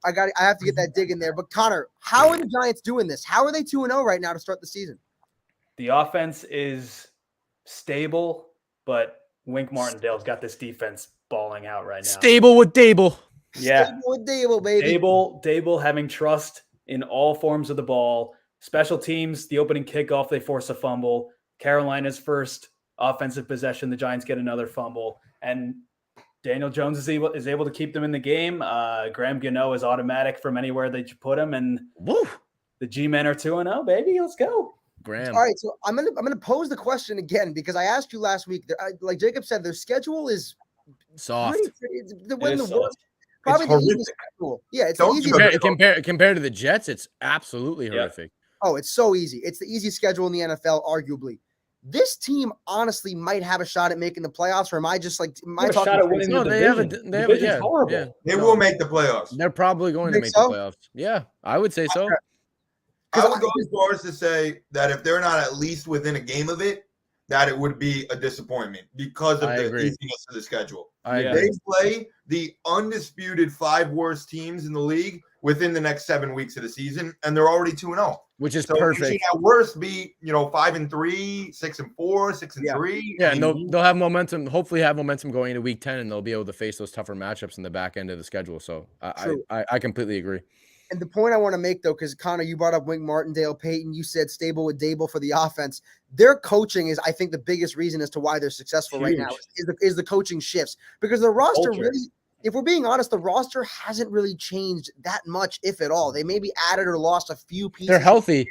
I have to get that dig in there. But Conor, how are the Giants doing this? How are they 2-0 right now to start the season? The offense is stable, but Wink Martindale's got this defense balling out right now. Stable with Dable. Yeah. Stable with Dable, baby. Dable having trust in all forms of the ball. Special teams, the opening kickoff, they force a fumble. Carolina's first offensive possession, the Giants get another fumble. And Daniel Jones is able to keep them in the game. Graham Gano is automatic from anywhere that you put him. And the G-men are 2-0, baby. Let's go. Graham. All right, so I'm gonna pose the question again, because I asked you last week. Like Jacob said, their schedule is soft. Probably the easiest schedule. Yeah, it's the easiest. Compared to the Jets, it's absolutely horrific. Oh, it's so easy. It's the easiest schedule in the NFL, arguably. This team honestly might have a shot at making the playoffs, or am I just like winning the division? Division's horrible. Yeah. They will make the playoffs. They're probably going to make the playoffs. Yeah, I would say so. I would go as far as to say that if they're not at least within a game of it, that it would be a disappointment because of the easiness of the schedule. They play the undisputed 5 worst teams in the league within the next 7 weeks of the season, and they're already 2-0. Which is perfect. They should at worst be, 5-3, 6-4, 6-3. Yeah, and they'll have momentum. Hopefully, have momentum going into Week 10, and they'll be able to face those tougher matchups in the back end of the schedule. So I completely agree. And the point I want to make, though, because Conor, you brought up Wink Martindale, Peyton, you said stable with Dable for the offense. Their coaching is, I think, the biggest reason as to why they're successful right now is the coaching shifts, because the roster really, if we're being honest, the roster hasn't really changed that much, if at all. They maybe added or lost a few pieces. They're healthy.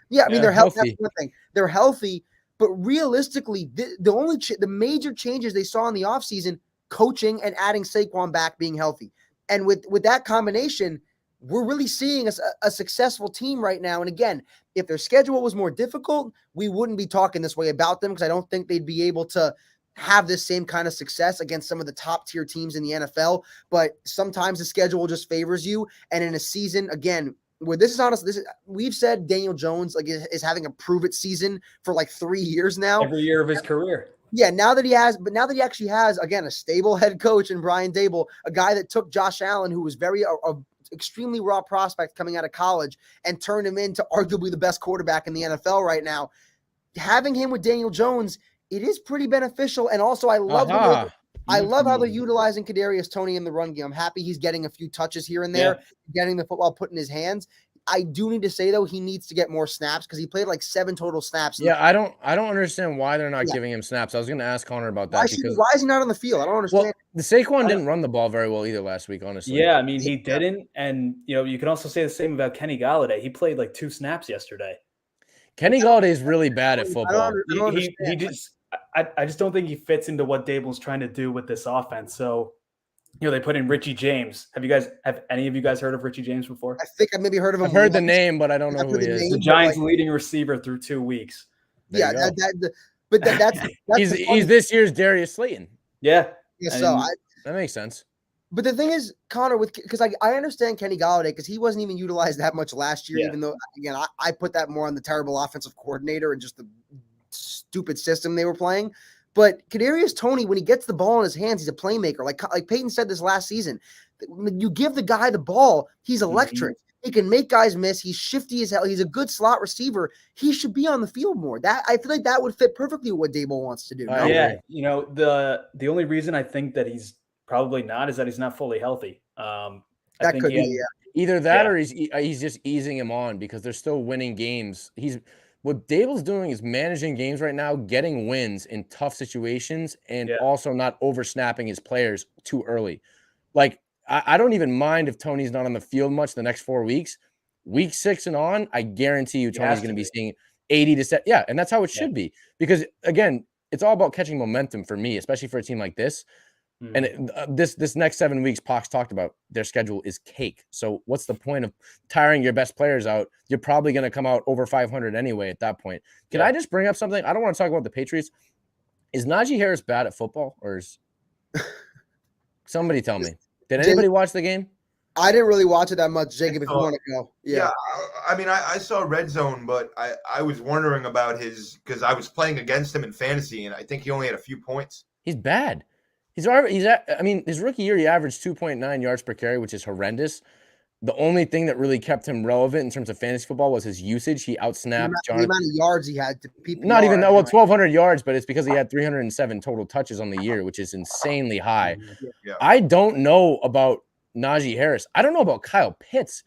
Yeah, I mean, they're healthy. That's one thing. They're healthy, but realistically, the major changes they saw in the offseason, coaching and adding Saquon back, being healthy. And with that combination, we're really seeing a successful team right now. And again, if their schedule was more difficult, we wouldn't be talking this way about them, because I don't think they'd be able to have this same kind of success against some of the top tier teams in the NFL. But sometimes the schedule just favors you. And in a season, again, where we've said Daniel Jones is having a prove it season for like 3 years now. Every year of his career. Yeah, now that he actually has, again, a stable head coach in Brian Dable, a guy that took Josh Allen, who was very extremely raw prospect coming out of college, and turned him into arguably the best quarterback in the NFL right now. Having him with Daniel Jones, it is pretty beneficial. And also, I love how they're utilizing Kadarius Toney in the run game. I'm happy he's getting a few touches here and there, getting the football put in his hands. I do need to say, though, he needs to get more snaps, because he played like 7 total snaps. Yeah, I don't understand why they're not giving him snaps. I was going to ask Conor about that. Why is he not on the field? I don't understand. Well, the Saquon didn't run the ball very well either last week, honestly. Yeah, I mean, he didn't. And, you can also say the same about Kenny Galladay. He played like 2 snaps yesterday. Kenny Galladay is really bad at football. I just don't think he fits into what Dable's trying to do with this offense. So, they put in Richie James. Have any of you guys heard of Richie James before? I think I've maybe heard of him. I've heard the name, but I don't know who he is. The Giants' leading receiver through 2 weeks. That's he's this year's Darius Slayton. Yeah. So that makes sense. But the thing is, Connor, because I understand Kenny Golladay because he wasn't even utilized that much last year, Yeah. even though, again, I put that more on the terrible offensive coordinator and just the stupid system they were playing. But Kadarius Toney, when he gets the ball in his hands, he's a playmaker. Like Peyton said this last season, you give the guy the ball, he's electric. He can make guys miss. He's shifty as hell. He's a good slot receiver. He should be on the field more. That I feel like that would fit perfectly with what Dable wants to do. I No? Yeah, agree. you know, the only reason I think that he's probably not is that he's not fully healthy. I That think could he be, had- Either that Yeah. or he's just easing him on because they're still winning games. What Dable's doing is managing games right now, getting wins in tough situations, and Yeah. also not over snapping his players too early. Like I don't even mind if Tony's not on the field much the next 4 weeks. Week 6 and on, I guarantee you Tony's has going to to be be. seeing 80 to set. Yeah, and that's how it Yeah. should be because again, it's all about catching momentum for me, especially for a team like this. And this next 7 weeks, Pox talked about their schedule is cake. So what's the point of tiring your best players out? You're probably going to come out over 500 anyway at that point. Can I just bring up something? I don't want to talk about the Patriots. Is Najee Harris bad at football, or is somebody tell me? Did anybody watch the game? I didn't really watch it that much, Jacob. If you want to go, Yeah, I mean, I saw Red Zone, but I was wondering about because I was playing against him in fantasy, and I think he only had a few points. He's bad. I mean, his rookie year, he averaged 2.9 yards per carry, which is horrendous. The only thing that really kept him relevant in terms of fantasy football was his usage. He the outsnapped amount of yards he had to PPR. Not even that. Well, 1,200 yards, but it's because he had 307 total touches on the year, which is insanely high. Yeah. I don't know about Najee Harris. I don't know about Kyle Pitts.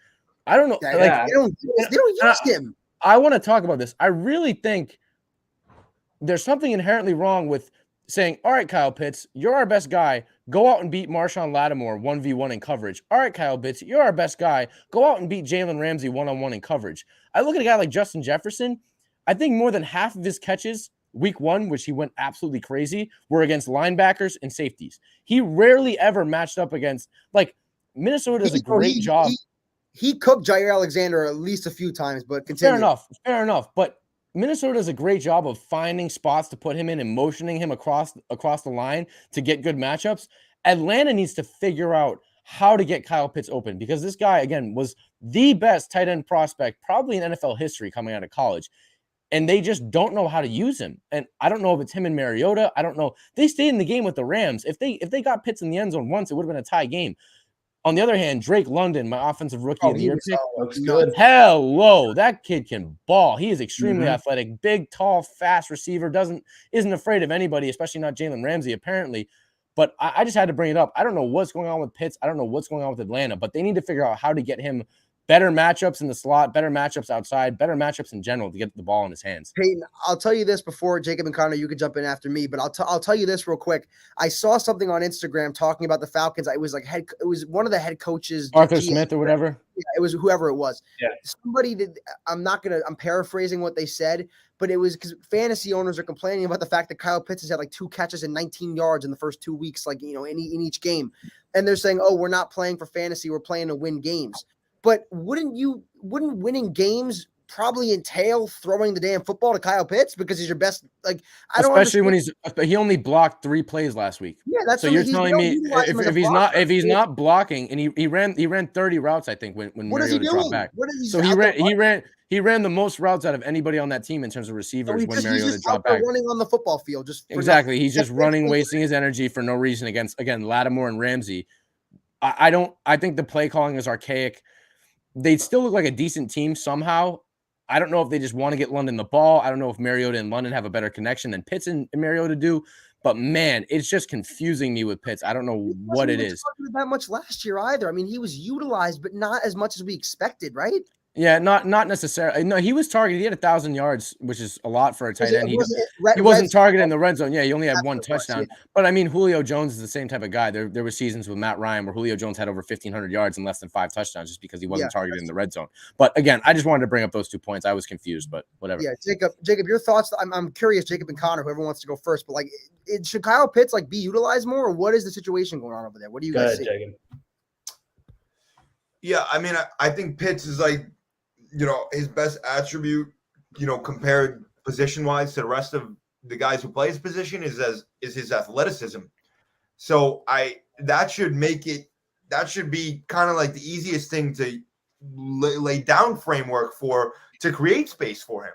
I don't know. Yeah, like they don't use him. I want to talk about this. I really think there's something inherently wrong with saying, all right, Kyle Pitts, you're our best guy. Go out and beat Marshawn Lattimore 1v1 in coverage. All right, Kyle Pitts, you're our best guy. Go out and beat Jalen Ramsey one-on-one in coverage. I look at a guy like Justin Jefferson. I think more than half of his catches week 1, which he went absolutely crazy, were against linebackers and safeties. He rarely ever matched up against, like, Minnesota does a great job. He cooked Jair Alexander at least a few times, but continue. Fair enough. But Minnesota does a great job of finding spots to put him in and motioning him across the line to get good matchups. Atlanta needs to figure out how to get Kyle Pitts open because this guy, again, was the best tight end prospect probably in NFL history coming out of college. And they just don't know how to use him. And I don't know if it's him and Mariota. I don't know. They stayed in the game with the Rams. If they got Pitts in the end zone once, it would have been a tie game. On the other hand, Drake London, my offensive rookie of the year pick, looks good. hello, that kid can ball. He is extremely athletic, big, tall, fast receiver. Isn't afraid of anybody, especially not Jalen Ramsey, apparently. But I just had to bring it up. I don't know what's going on with Pitts. I don't know what's going on with Atlanta, but they need to figure out how to get him better matchups in the slot, better matchups outside, better matchups in general to get the ball in his hands. Peyton, I'll tell you this before Jacob and Connor, you can jump in after me, but I'll tell you this real quick. I saw something on Instagram talking about the Falcons. It was one of the head coaches, Arthur GM, Smith or whatever. Yeah, it was whoever it was. Yeah. Somebody did. I'm paraphrasing what they said, but it was because fantasy owners are complaining about the fact that Kyle Pitts has had like 2 catches and 19 yards in the first 2 weeks, like, in each game. And they're saying, oh, we're not playing for fantasy. We're playing to win games. But wouldn't winning games probably entail throwing the damn football to Kyle Pitts because he's your best? Like, I don't Especially when understand. he only blocked 3 plays last week. Yeah, that's so what you're he's telling me utilized him as a if he's blocker. not blocking and he ran 30 routes, I think when What is he Mariota dropped doing? back. What is he? So he ran the most routes out of anybody on that team in terms of receivers when Mariota dropped back. Running on the football field, just Exactly. He's just running, wasting his energy for no reason against, again, Lattimore and Ramsey. I think the play calling is archaic. They still look like a decent team somehow. I don't know if they just want to get London the ball. I don't know if Mariota and London have a better connection than Pitts and Mariota do. But, man, it's just confusing me with Pitts. I don't know what it is. He wasn't that much last year either. I mean, he was utilized, but not as much as we expected, right? Yeah, not necessarily. No, he was targeted. He had 1,000 yards, which is a lot for a tight end. He Red wasn't zone. targeted in the red zone. Yeah, he only had That's one what it was, touchdown. yeah. But, I mean, Julio Jones is the same type of guy. There were seasons with Matt Ryan where Julio Jones had over 1,500 yards and less than 5 touchdowns just because he wasn't targeted in the red zone. But, again, I just wanted to bring up those 2 points. I was confused, but whatever. Yeah, Jacob, your thoughts? I'm curious, Jacob and Connor, whoever wants to go first, but, like, should Kyle Pitts, like, be utilized more, or what is the situation going on over there? What do you guys see? Jacob. Yeah, I mean, I think Pitts is like, his best attribute, compared position-wise to the rest of the guys who play his position is his athleticism. So that should make it that should be kind of like the easiest thing to lay down framework to create space for him.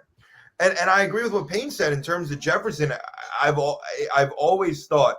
And I agree with what Payne said in terms of Jefferson. I've always thought,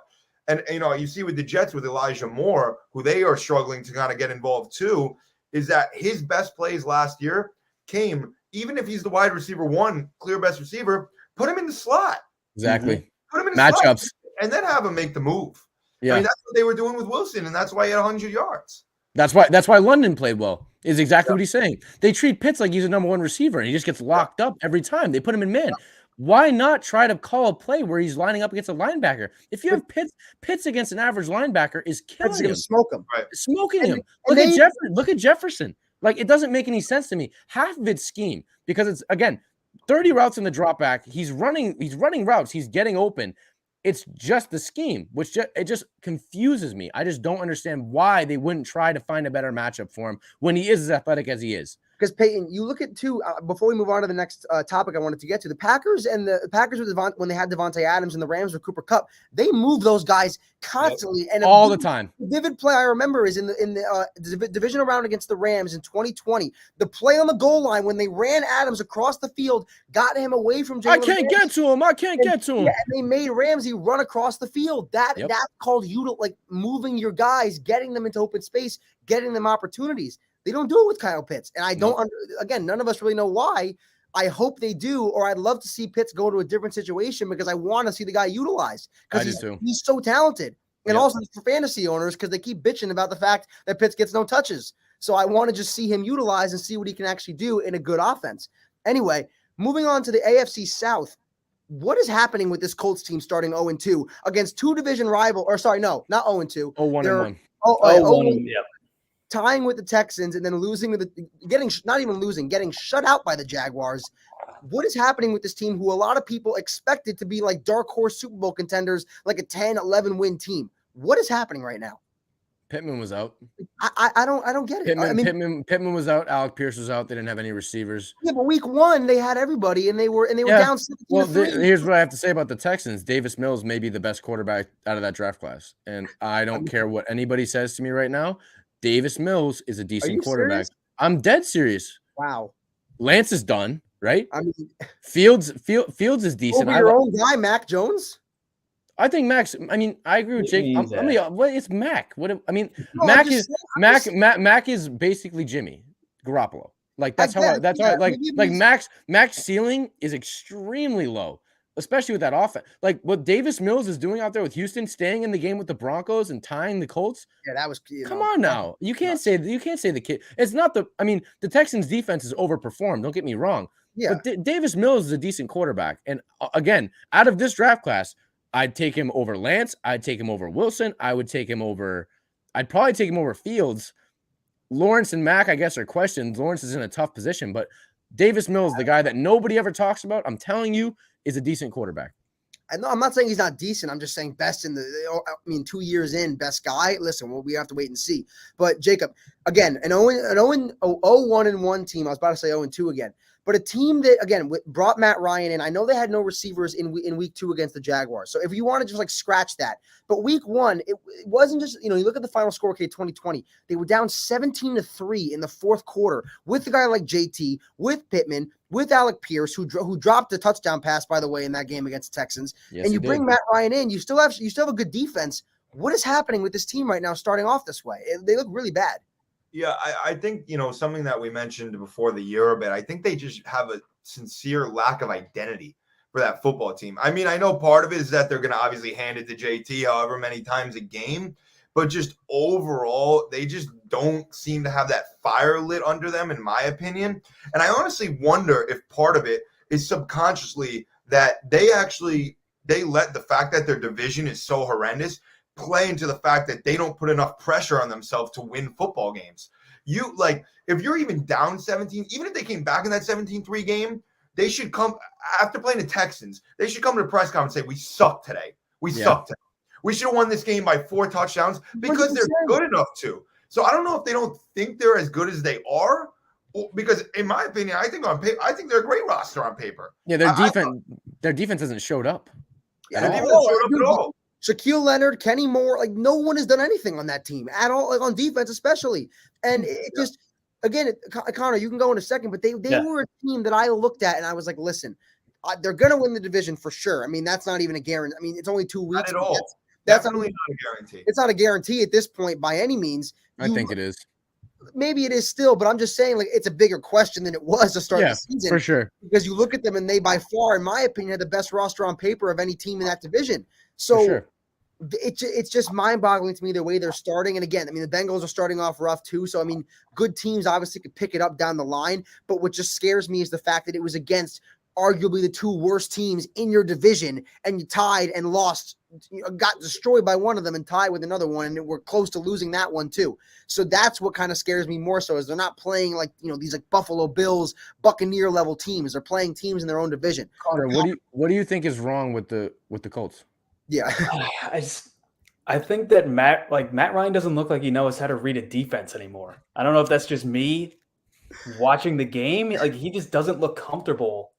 and you see with the Jets with Elijah Moore, who they are struggling to kind of get involved too, is that his best plays last year came, even if he's the wide receiver one, clear best receiver, put him in the slot. Exactly. Put him in the Matchups. slot and then have him make the move. Yeah. I mean, that's what they were doing with Wilson, and that's why he had 100 yards. That's why London played well. Is exactly what he's saying. They treat Pitts like he's a number one receiver, and he just gets locked up every time. They put him in man. Why not try to call a play where he's lining up against a linebacker? If you have Pitts against an average linebacker, is killing him. Smoke him. Right. Smoking him. Look at Jefferson. Like, it doesn't make any sense to me. Half of it's scheme, because it's, again, 30 routes in the drop back. He's running routes. He's getting open. It's just the scheme, which it just confuses me. I just don't understand why they wouldn't try to find a better matchup for him when he is as athletic as he is. Because Peyton, you look at before we move on to the next topic I wanted to get to, the Packers with when they had Devontae Adams and the Rams with Cooper Kupp, they move those guys constantly and all the time. Vivid play I remember is in the divisional round against the Rams in 2020. The play on the goal line when they ran Adams across the field, got him away from Jalen. I can't get to him. And they made Ramsey run across the field. That's called moving your guys, getting them into open space, getting them opportunities. They don't do it with Kyle Pitts. And I don't, again, none of us really know why. I hope they do, or I'd love to see Pitts go to a different situation because I want to see the guy utilized because he's so talented. And also for fantasy owners, because they keep bitching about the fact that Pitts gets no touches. So I want to just see him utilized and see what he can actually do in a good offense. Anyway, moving on to the AFC South. What is happening with this Colts team starting 0-2 against two division rival, or sorry, no, not 0-2. 0-1. Tying with the Texans and then getting shut out by the Jaguars. What is happening with this team who a lot of people expected to be like dark horse Super Bowl contenders, like a 10-11 win team? What is happening right now? Pittman was out. I don't get it. Pittman was out. Alec Pierce was out. They didn't have any receivers. Yeah, but week one they had everybody and they were down 17-3. Well, here's what I have to say about the Texans. Davis Mills may be the best quarterback out of that draft class, and I don't care what anybody says to me right now. Davis Mills is a decent quarterback. Serious? I'm dead serious. Wow. Lance is done, right? I mean, Fields is decent. Over your own guy, Mac Jones. I think Max. I mean, I agree with Jake. It's Mac. Mac is basically Jimmy Garoppolo. Like that's Mac's ceiling is extremely low, especially with that offense. Like what Davis Mills is doing out there with Houston, staying in the game with the Broncos and tying the Colts. Yeah, that was. Come on now, you can't say the kid. It's not the. I mean, the Texans' defense is overperformed. Don't get me wrong. Yeah, but Davis Mills is a decent quarterback, and again, out of this draft class, I'd take him over Lance. I'd take him over Wilson. I'd probably take him over Fields. Lawrence and Mac, I guess, are questions. Lawrence is in a tough position, but Davis Mills, the guy that nobody ever talks about, I'm telling you, is a decent quarterback. I'm not saying he's not decent. I'm just saying best 2 years in, best guy. Listen, we have to wait and see. But Jacob, again, an 0-1-1 team. I was about to say 0-2 again. But a team that, again, brought Matt Ryan in. I know they had no receivers in week 2 against the Jaguars. So if you want to just scratch that. But week 1, it wasn't just, you look at the final score, 2020. They were down 17-3 in the fourth quarter with a guy like JT, with Pittman, with Alec Pierce, who dropped a touchdown pass, by the way, in that game against the Texans. Yes, and you bring Matt Ryan in, you still have a good defense. What is happening with this team right now starting off this way? They look really bad. Yeah, I think, something that we mentioned before the year a bit, I think they just have a sincere lack of identity for that football team. I mean, I know part of it is that they're going to obviously hand it to JT however many times a game, but just overall, they just don't seem to have that fire lit under them, in my opinion. And I honestly wonder if part of it is subconsciously that they let the fact that their division is so horrendous play into the fact that they don't put enough pressure on themselves to win football games. If you're even down 17, even if they came back in that 17-3 game, they should come after playing the Texans. They should come to the press conference and say, "We suck today. We suck today. We should have won this game by 4 touchdowns," because they're good enough to. So I don't know if they don't think they're as good as they are, because in my opinion, I think on paper, I think they're a great roster on paper. Yeah, their defense hasn't showed up. Yeah, at all. Shaquille Leonard, Kenny Moore, like no one has done anything on that team at all, like on defense especially. And it just, again, Connor, you can go in a second, but they were a team that I looked at and I was like, listen, they're going to win the division for sure. I mean, that's not even a guarantee. I mean, it's only 2 weeks. Not at all. That's definitely not a guarantee. It's not a guarantee at this point by any means. I think it is. Maybe it is still, but I'm just saying, like, it's a bigger question than it was to start the season. For sure. Because you look at them and they, by far, in my opinion, had the best roster on paper of any team in that division. So it's just mind-boggling to me the way they're starting. And again, I mean, the Bengals are starting off rough too. So, I mean, good teams obviously could pick it up down the line. But what just scares me is the fact that it was against arguably the 2 worst teams in your division, and you tied and lost, got destroyed by one of them and tied with another one, and we're close to losing that one too. So that's what kind of scares me more so, is they're not playing like, these like Buffalo Bills, Buccaneer level teams. They're playing teams in their own division. Conor, what do you think is wrong with the Colts? Yeah. I think that Matt Ryan doesn't look like he knows how to read a defense anymore. I don't know if that's just me watching the game. Like, he just doesn't look comfortable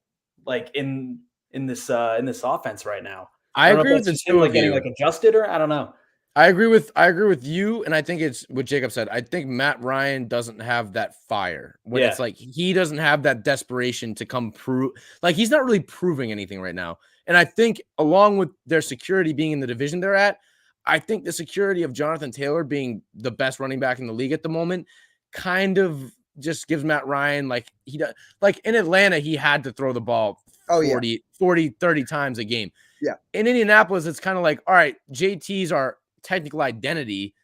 like in this offense right now. I agree with this too. Like getting like adjusted, or I don't know. I agree with you, and I think it's what Jacob said. I think Matt Ryan doesn't have that fire when it's like he doesn't have that desperation to come prove. Like, he's not really proving anything right now. And I think along with their security being in the division they're at, I think the security of Jonathan Taylor being the best running back in the league at the moment kind of just gives Matt Ryan, like, he does, like in Atlanta, he had to throw the ball 40, 30 times a game. Yeah. In Indianapolis, it's kind of like, all right, JT's our technical identity,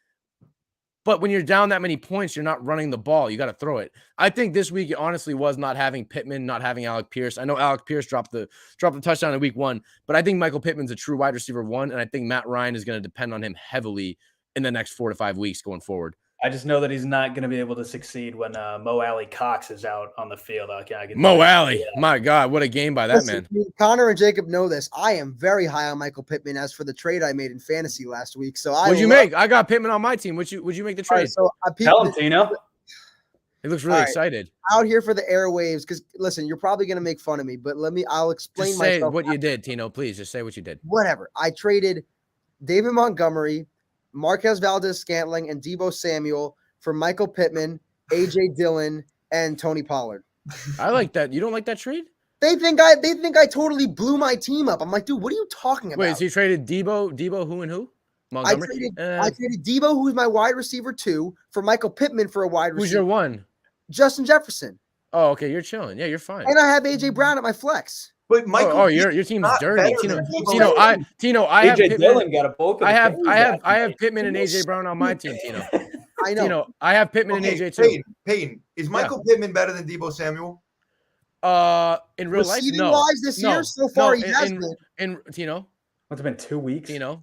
but when you're down that many points, you're not running the ball. You got to throw it. I think this week, it honestly was not having Pittman, not having Alec Pierce. I know Alec Pierce dropped the touchdown in week 1, but I think Michael Pittman's a true wide receiver 1, and I think Matt Ryan is going to depend on him heavily in the next 4 to 5 weeks going forward. I just know that he's not going to be able to succeed when Mo Alley Cox is out on the field. Mo Alley, my God, what a game by that man. Connor and Jacob know this. I am very high on Michael Pittman as for the trade I made in fantasy last week. So what'd you make? I got Pittman on my team. Would you make the trade? Right, so tell him, Tino. He looks really excited. Out here for the airwaves, because listen, you're probably going to make fun of me, but I'll explain just say myself. What you did, Tino. Please just say what you did. Whatever. I traded David Montgomery, Marquez Valdez-Scantling, and Deebo Samuel for Michael Pittman, A.J. Dillon, and Tony Pollard. I like that. You don't like that trade? They think I totally blew my team up. I'm like, dude, what are you talking about? Wait, so you traded Deebo who and who? Montgomery? I traded Deebo, who's my wide receiver 2, for Michael Pittman for a wide receiver. Who's your 1? Justin Jefferson. Oh, okay. You're chilling. Yeah, you're fine. And I have A.J. Brown at my flex. But Michael, your team's dirty. Tino, I have AJ Dillon got a bulk of I have Pittman and AJ Brown on my team, Tino. I know. Tino, I have Pittman and AJ too. Peyton, is Michael Pittman better than Deebo Samuel? In real life, no. Wise this year, so far he has been. In Tino, what's it been, 2 weeks? Tino,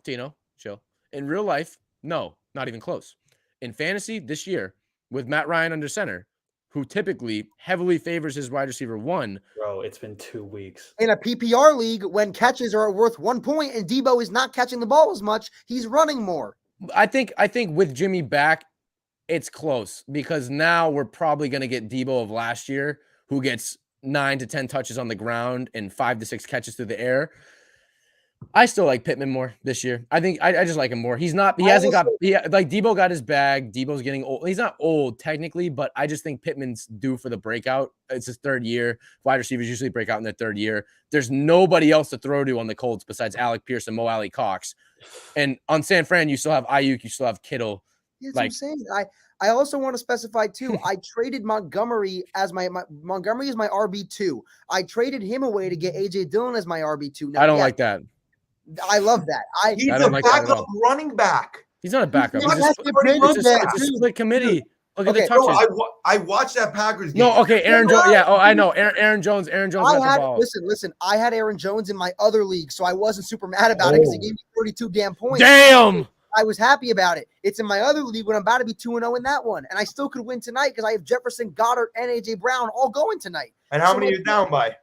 chill. In real life, no, not even close. In fantasy this year, with Matt Ryan under center, who typically heavily favors his wide receiver 1. Bro, it's been 2 weeks. In a PPR league, when catches are worth 1 point and Deebo is not catching the ball as much, he's running more. I think with Jimmy back, it's close, because now we're probably going to get Deebo of last year, who gets 9 to 10 touches on the ground and 5 to 6 catches through the air. I still like Pittman more this year. I think I just like him more. Deebo got his bag. Deebo's getting old. He's not old technically, but I just think Pittman's due for the breakout. It's his 3rd year. Wide receivers usually break out in their 3rd year. There's nobody else to throw to on the Colts besides Alec Pierce and Mo Alley Cox. And on San Fran, you still have Ayuk, you still have Kittle. That's what I'm saying. I also want to specify too, I traded Montgomery as Montgomery is my RB2. I traded him away to get A.J. Dillon as my RB2. Now, I don't like that. I love that. He's a backup running back. He's not a backup. It's a split committee. Look at the touches. Bro, I watched that Packers game. No, okay, Aaron Jones. Yeah, I know. Aaron Jones got the ball. Listen. I had Aaron Jones in my other league, so I wasn't super mad about it because he gave me 32 damn points. Damn. I was happy about it. It's in my other league when I'm about to be 2-0 in that one, and I still could win tonight because I have Jefferson, Goddard, and A.J. Brown all going tonight. And how many are you down by?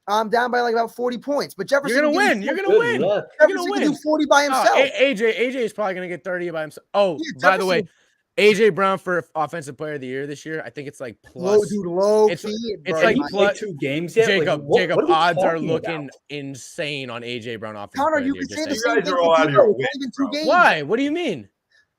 I'm down by like about 40 points, but Jefferson. You're gonna win. Jefferson can do 40 by himself. AJ is probably gonna get 30 by himself. Oh, by the way, AJ Brown for offensive player of the year this year. I think it's like Low, plus. dude, low It's- key. it's bro, like He my- played plus- 2 games yet. Jacob, what Jacob, are we odds are talking looking about? insane on AJ Brown offensive Connor, player you of the can year. say the Just You same guys thing are for all out of your Debo. It's wits, only been 2 bro. games. Why? What do you mean?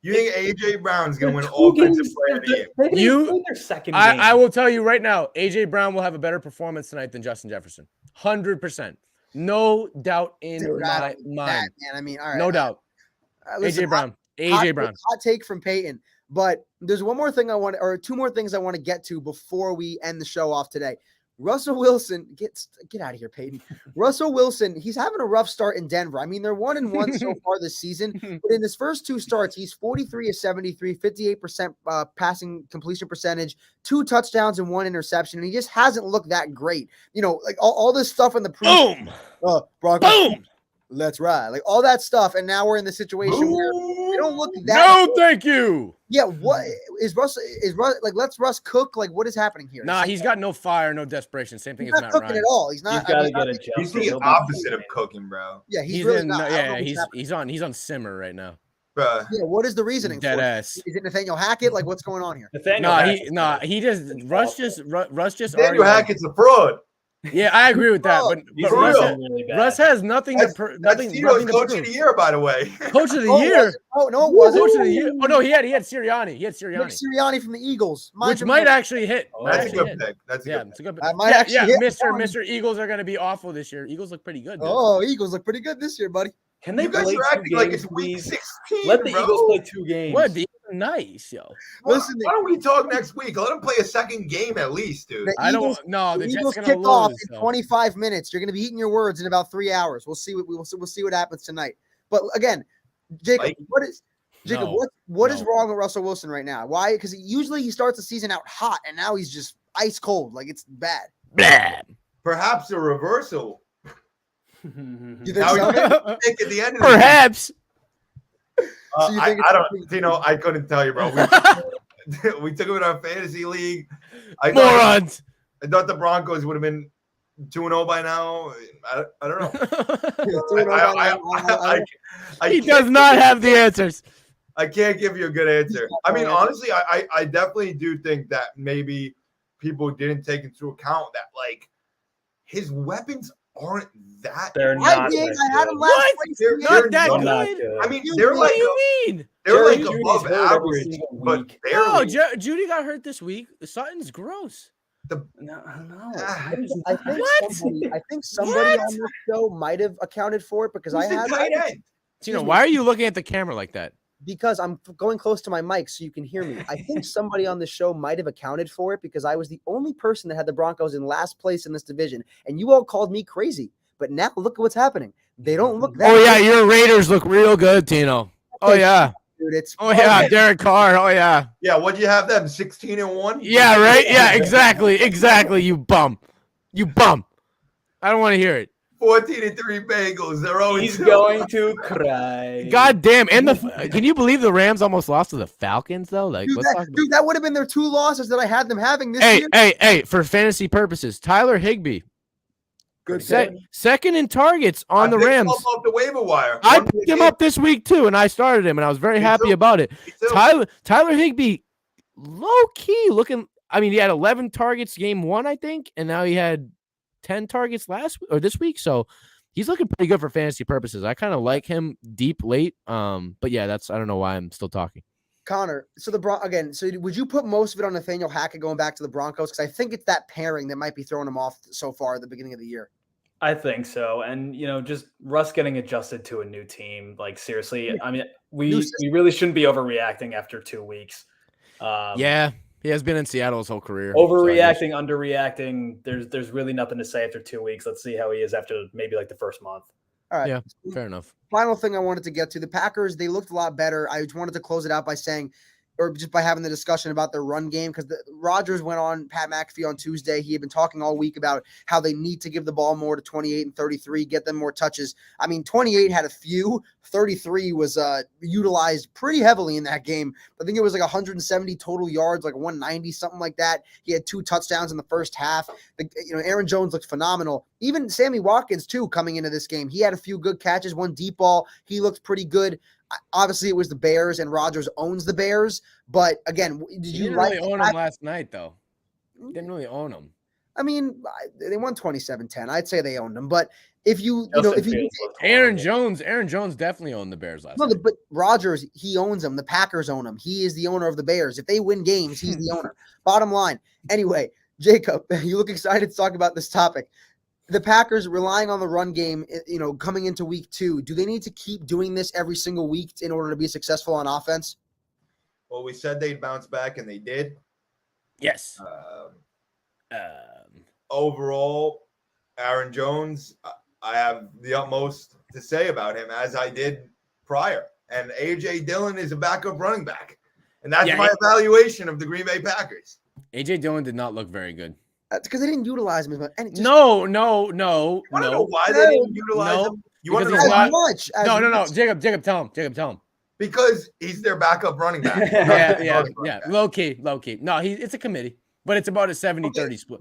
You think AJ Brown's gonna win They're 2 offensive games. player of the year? They haven't You- even played their second game. I will tell you right now, AJ Brown will have a better performance tonight than Justin Jefferson. 100%. No doubt in Dude, I my don't think mind. that, man. I mean, all right. No doubt. Listen, AJ Brown. hot, AJ Brown. hot take from Peyton. But there's one more thing or 2 more things I want to get to before we end the show off today. Russell Wilson, get out of here, Peyton. Russell Wilson, he's having a rough start in Denver. I mean, they're 1-1 so far this season, but in his first 2 starts, he's 43 of 73, 58% passing completion percentage, 2 touchdowns and 1 interception, and he just hasn't looked that great. You know, like all this stuff in the Boom. Broncos, Boom. let's ride, like all that stuff, and now we're in the situation where they don't look that. No, thank you. Yeah, what is Russ? Like? Let's Russ cook. Like, what is happening here? Nah, he's got no fire, no desperation. Same thing He's as not Matt cooking Ryan. at all. He's not. He's got to he's not- get adjusted. He's the He'll be opposite of fine. cooking, bro. Yeah, he's He's really in. not. I don't know Yeah, what's he's on simmer right now. Bruh. Yeah, what is the reasoning Dead for it? ass. Is it Nathaniel Hackett? Like, what's going on here? Nathaniel Hackett's He just Russ just Daniel already. Hackett's a fraud. Yeah, I agree with that. But, He's For Russ, real. really bad. Russ has nothing to That's nothing Tito's to coach of prove. the year, by the way. Coach of the Oh, year. was it? Oh no, it wasn't. Coach of the year. Oh no, he had Sirianni. He had Nick Sirianni, Sirianni from the Eagles, which might actually hit. Oh, Might That's a actually good hit. pick. That's a Yeah, good it's pick. a good. I might actually hit Mr. Eagles are going to be awful this year. Eagles look pretty good. Dude. Oh, Eagles look pretty good this year, buddy. Can they You guys play are 2 acting like games, it's week please? 16. Let the bro. Eagles play 2 games. What? The Eagles are nice, yo. Listen, Why don't we talk next week? Let them play a second game at least, dude. The I don't. Eagles- No, the the Jets Eagles are going kick to off lose. in so. 25 minutes. You're going to be eating your words in about 3 hours. We'll see what happens tonight. But again, Jacob, Like- No, what is no. wrong with Russell Wilson right now? Why? Because usually he starts the season out hot, and now he's just ice cold. Like, it's bad. Blah. Perhaps a reversal. You think Now so? we pick at the end of the Perhaps. So you think I it's- don't, Tino, I couldn't tell you, bro. We took him in our fantasy league. I Morons. thought the Broncos would have been 2-0 by now. I don't know. He does not have the answers. I can't give you a good answer. I mean, honestly, I definitely do think that maybe people didn't take into account that, like, his weapons aren't that. They're I not. did. that I had him good. last What? place. They're Not that not- Not good. good. I mean, they're What like do you mean? they're like Jerry above Judy's hurt every average, single but week. barely. No, Judy got hurt this week. Sutton's gross. No. Ah. I think somebody What? on this show might have accounted for it because Who's I the had tight end? Tino, me. why are you looking at the camera like that? because I'm going close to my mic so you can hear me. I think somebody on the show might have accounted for it because I was the only person that had the Broncos in last place in this division, and you all called me crazy. But now look at what's happening. They don't look that. Oh yeah, good, your Raiders look real good, Tino. Oh yeah. dude. It's Oh yeah, Derek Carr. Oh yeah. Yeah, what'd you have them? 16-1? Yeah, right? Yeah, exactly. You bum. I don't want to hear it. 14-3 Bengals. They're always He's going to cry. God damn. And can you believe the Rams almost lost to the Falcons though? Like, dude, let's talk about. dude, that would have been their two losses that I had them having this year. Hey, for fantasy purposes, Tyler Higbee, Good second in targets on the I picked him Rams. up off the waiver wire. I One picked him game. up this week too, and I started him, and I was very Me happy too. about it. Me too. Tyler Higbee, low key looking. I mean, he had 11 targets game one, I think, and now he had 10 targets this week. So he's looking pretty good for fantasy purposes. I kind of like him deep late. But yeah, I don't know why I'm still talking. Connor, so so would you put most of it on Nathaniel Hackett going back to the Broncos? Because I think it's that pairing that might be throwing him off so far at the beginning of the year. I think so. And, just Russ getting adjusted to a new team. Like, seriously, I mean, we really shouldn't be overreacting after 2 weeks. Yeah, he has been in Seattle his whole career. So Overreacting, underreacting. There's really nothing to say after 2 weeks. Let's see how he is after maybe like the first month. All right. Yeah, fair enough. Final thing I wanted to get to, the Packers, they looked a lot better. I just wanted to close it out by saying, or just by having the discussion about their run game, because Rodgers went on Pat McAfee on Tuesday. He had been talking all week about how they need to give the ball more to 28 and 33, get them more touches. I mean, 28 had a few, 33 was utilized pretty heavily in that game. I think it was like 170 total yards, like 190, something like that. He had 2 touchdowns in the first half. Aaron Jones looked phenomenal. Even Sammy Watkins, too, coming into this game. He had a few good catches, one deep ball. He looked pretty good. obviously it was the Bears and Rodgers owns the Bears. But again, did He you didn't like really own him last night, though. Didn't really own him. I mean, they won 27-10. I'd say they owned them. But if you know, Justin if you Fields looked Aaron horrible. Jones definitely owned the Bears last no, night. but Rodgers, he owns them. The Packers own him. He is the owner of the Bears. If they win games, he's the owner. Bottom line. Anyway, Jacob, you look excited to talk about this topic. The Packers relying on the run game, coming into week 2. Do they need to keep doing this every single week in order to be successful on offense? Well, we said they'd bounce back, and they did. Yes. Overall, Aaron Jones, I have the utmost to say about him, as I did prior. And A.J. Dillon is a backup running back. And that's my evaluation of the Green Bay Packers. A.J. Dillon did not look very good. That's because they didn't utilize him as much. And No. You want to know why they didn't utilize him? You want to know Because why? much. No. Jacob, tell him. Because he's their backup running back. Yeah. Low key. No, it's a committee, but it's about a 70-30 split.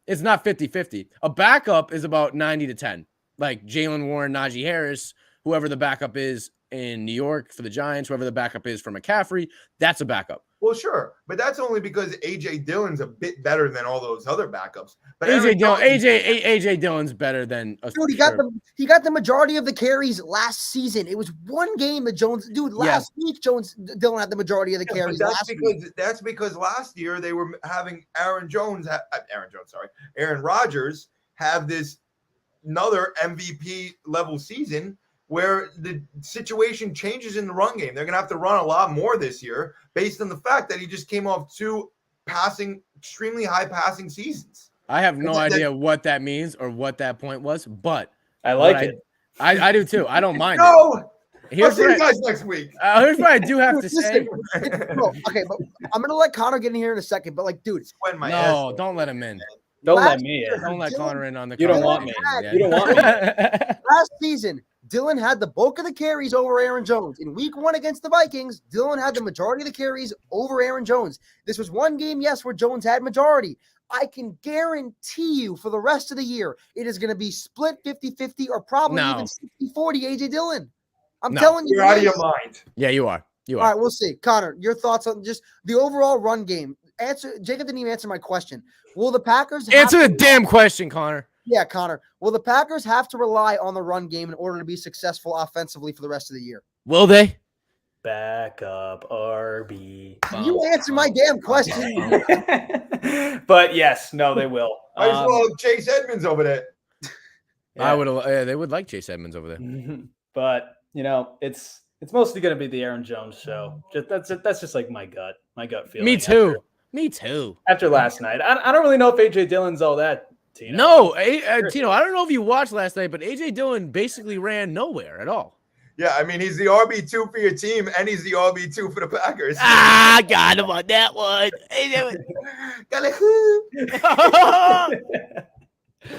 It's not 50-50. A backup is about 90-10. Like Jalen Warren, Najee Harris, whoever the backup is in New York for the Giants, whoever the backup is for McCaffrey, that's a backup. Well, sure, but that's only because A.J. Dillon's a bit better than all those other backups. But AJ Dillon's better than a Dude, he got the majority of the carries last season. It was one game that last week Dillon had the majority of the carries. That's because last year they were having Aaron Rodgers have this another MVP level season where the situation changes in the run game. They're going to have to run a lot more this year based on the fact that he just came off 2 extremely high passing seasons. I have no idea what that means or what that point was, but I like it. I do too. I don't mind it. I'll see you guys next week. Here's what I do have to say. Okay, but I'm going to let Conor get in here in a second. But, don't let him in. Don't let me in. Don't let Conor in on the You don't want me. You don't want me. Last season, Dillon had the bulk of the carries over Aaron Jones. In week 1 against the Vikings, Dillon had the majority of the carries over Aaron Jones. This was one game, yes, where Jones had majority. I can guarantee you for the rest of the year, it is going to be split 50-50 or probably even 60-40 A.J. Dillon. I'm telling you. You're out of your mind. Yeah, you are. All right, we'll see. Conor, your thoughts on just the overall run game. Jacob didn't even answer my question. Will the Packers answer the damn question, Conor? Yeah, Conor. Will the Packers have to rely on the run game in order to be successful offensively for the rest of the year? Will they? Backup RB. You answer my damn question. But yes, no, they will. I just love Chase Edmonds over there. Yeah. They would like Chase Edmonds over there. But it's mostly going to be the Aaron Jones show. That's just like my gut feeling. Me too. After last night, I don't really know if AJ Dillon's all that. Tino. No, Tino. I don't know if you watched last night, but AJ Dillon basically ran nowhere at all. Yeah, I mean, he's the RB2 for your team, and he's the RB2 for the Packers. Got him on that one.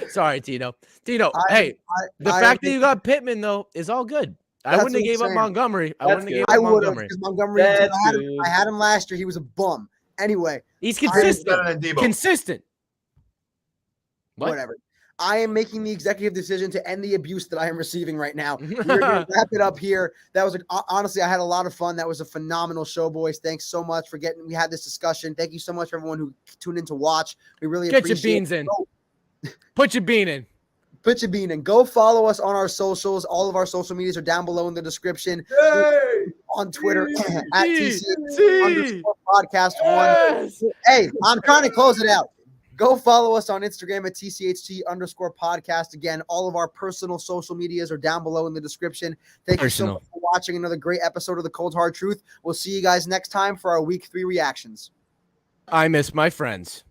Sorry, Tino. The fact that you got Pittman, though, is all good. I wouldn't have gave up Montgomery. I because Montgomery, I had him last year. He was a bum. Anyway. He's consistent. Whatever. I am making the executive decision to end the abuse that I am receiving right now. We're going to wrap it up here. That was honestly, I had a lot of fun. That was a phenomenal show, boys. Thanks so much for we had this discussion. Thank you so much for everyone who tuned in to watch. We really appreciate it. Get your beans in. Put your bean in. Put your bean in. Go follow us on our socials. All of our social medias are down below in the description. Hey! On Twitter at TCHT_podcast1. Hey, I'm trying to close it out. Go follow us on Instagram at TCHT_podcast. Again, all of our personal social medias are down below in the description. Thank you so much for watching another great episode of The Cold Hard Truth. We'll see you guys next time for our week 3 reactions. I miss my friends.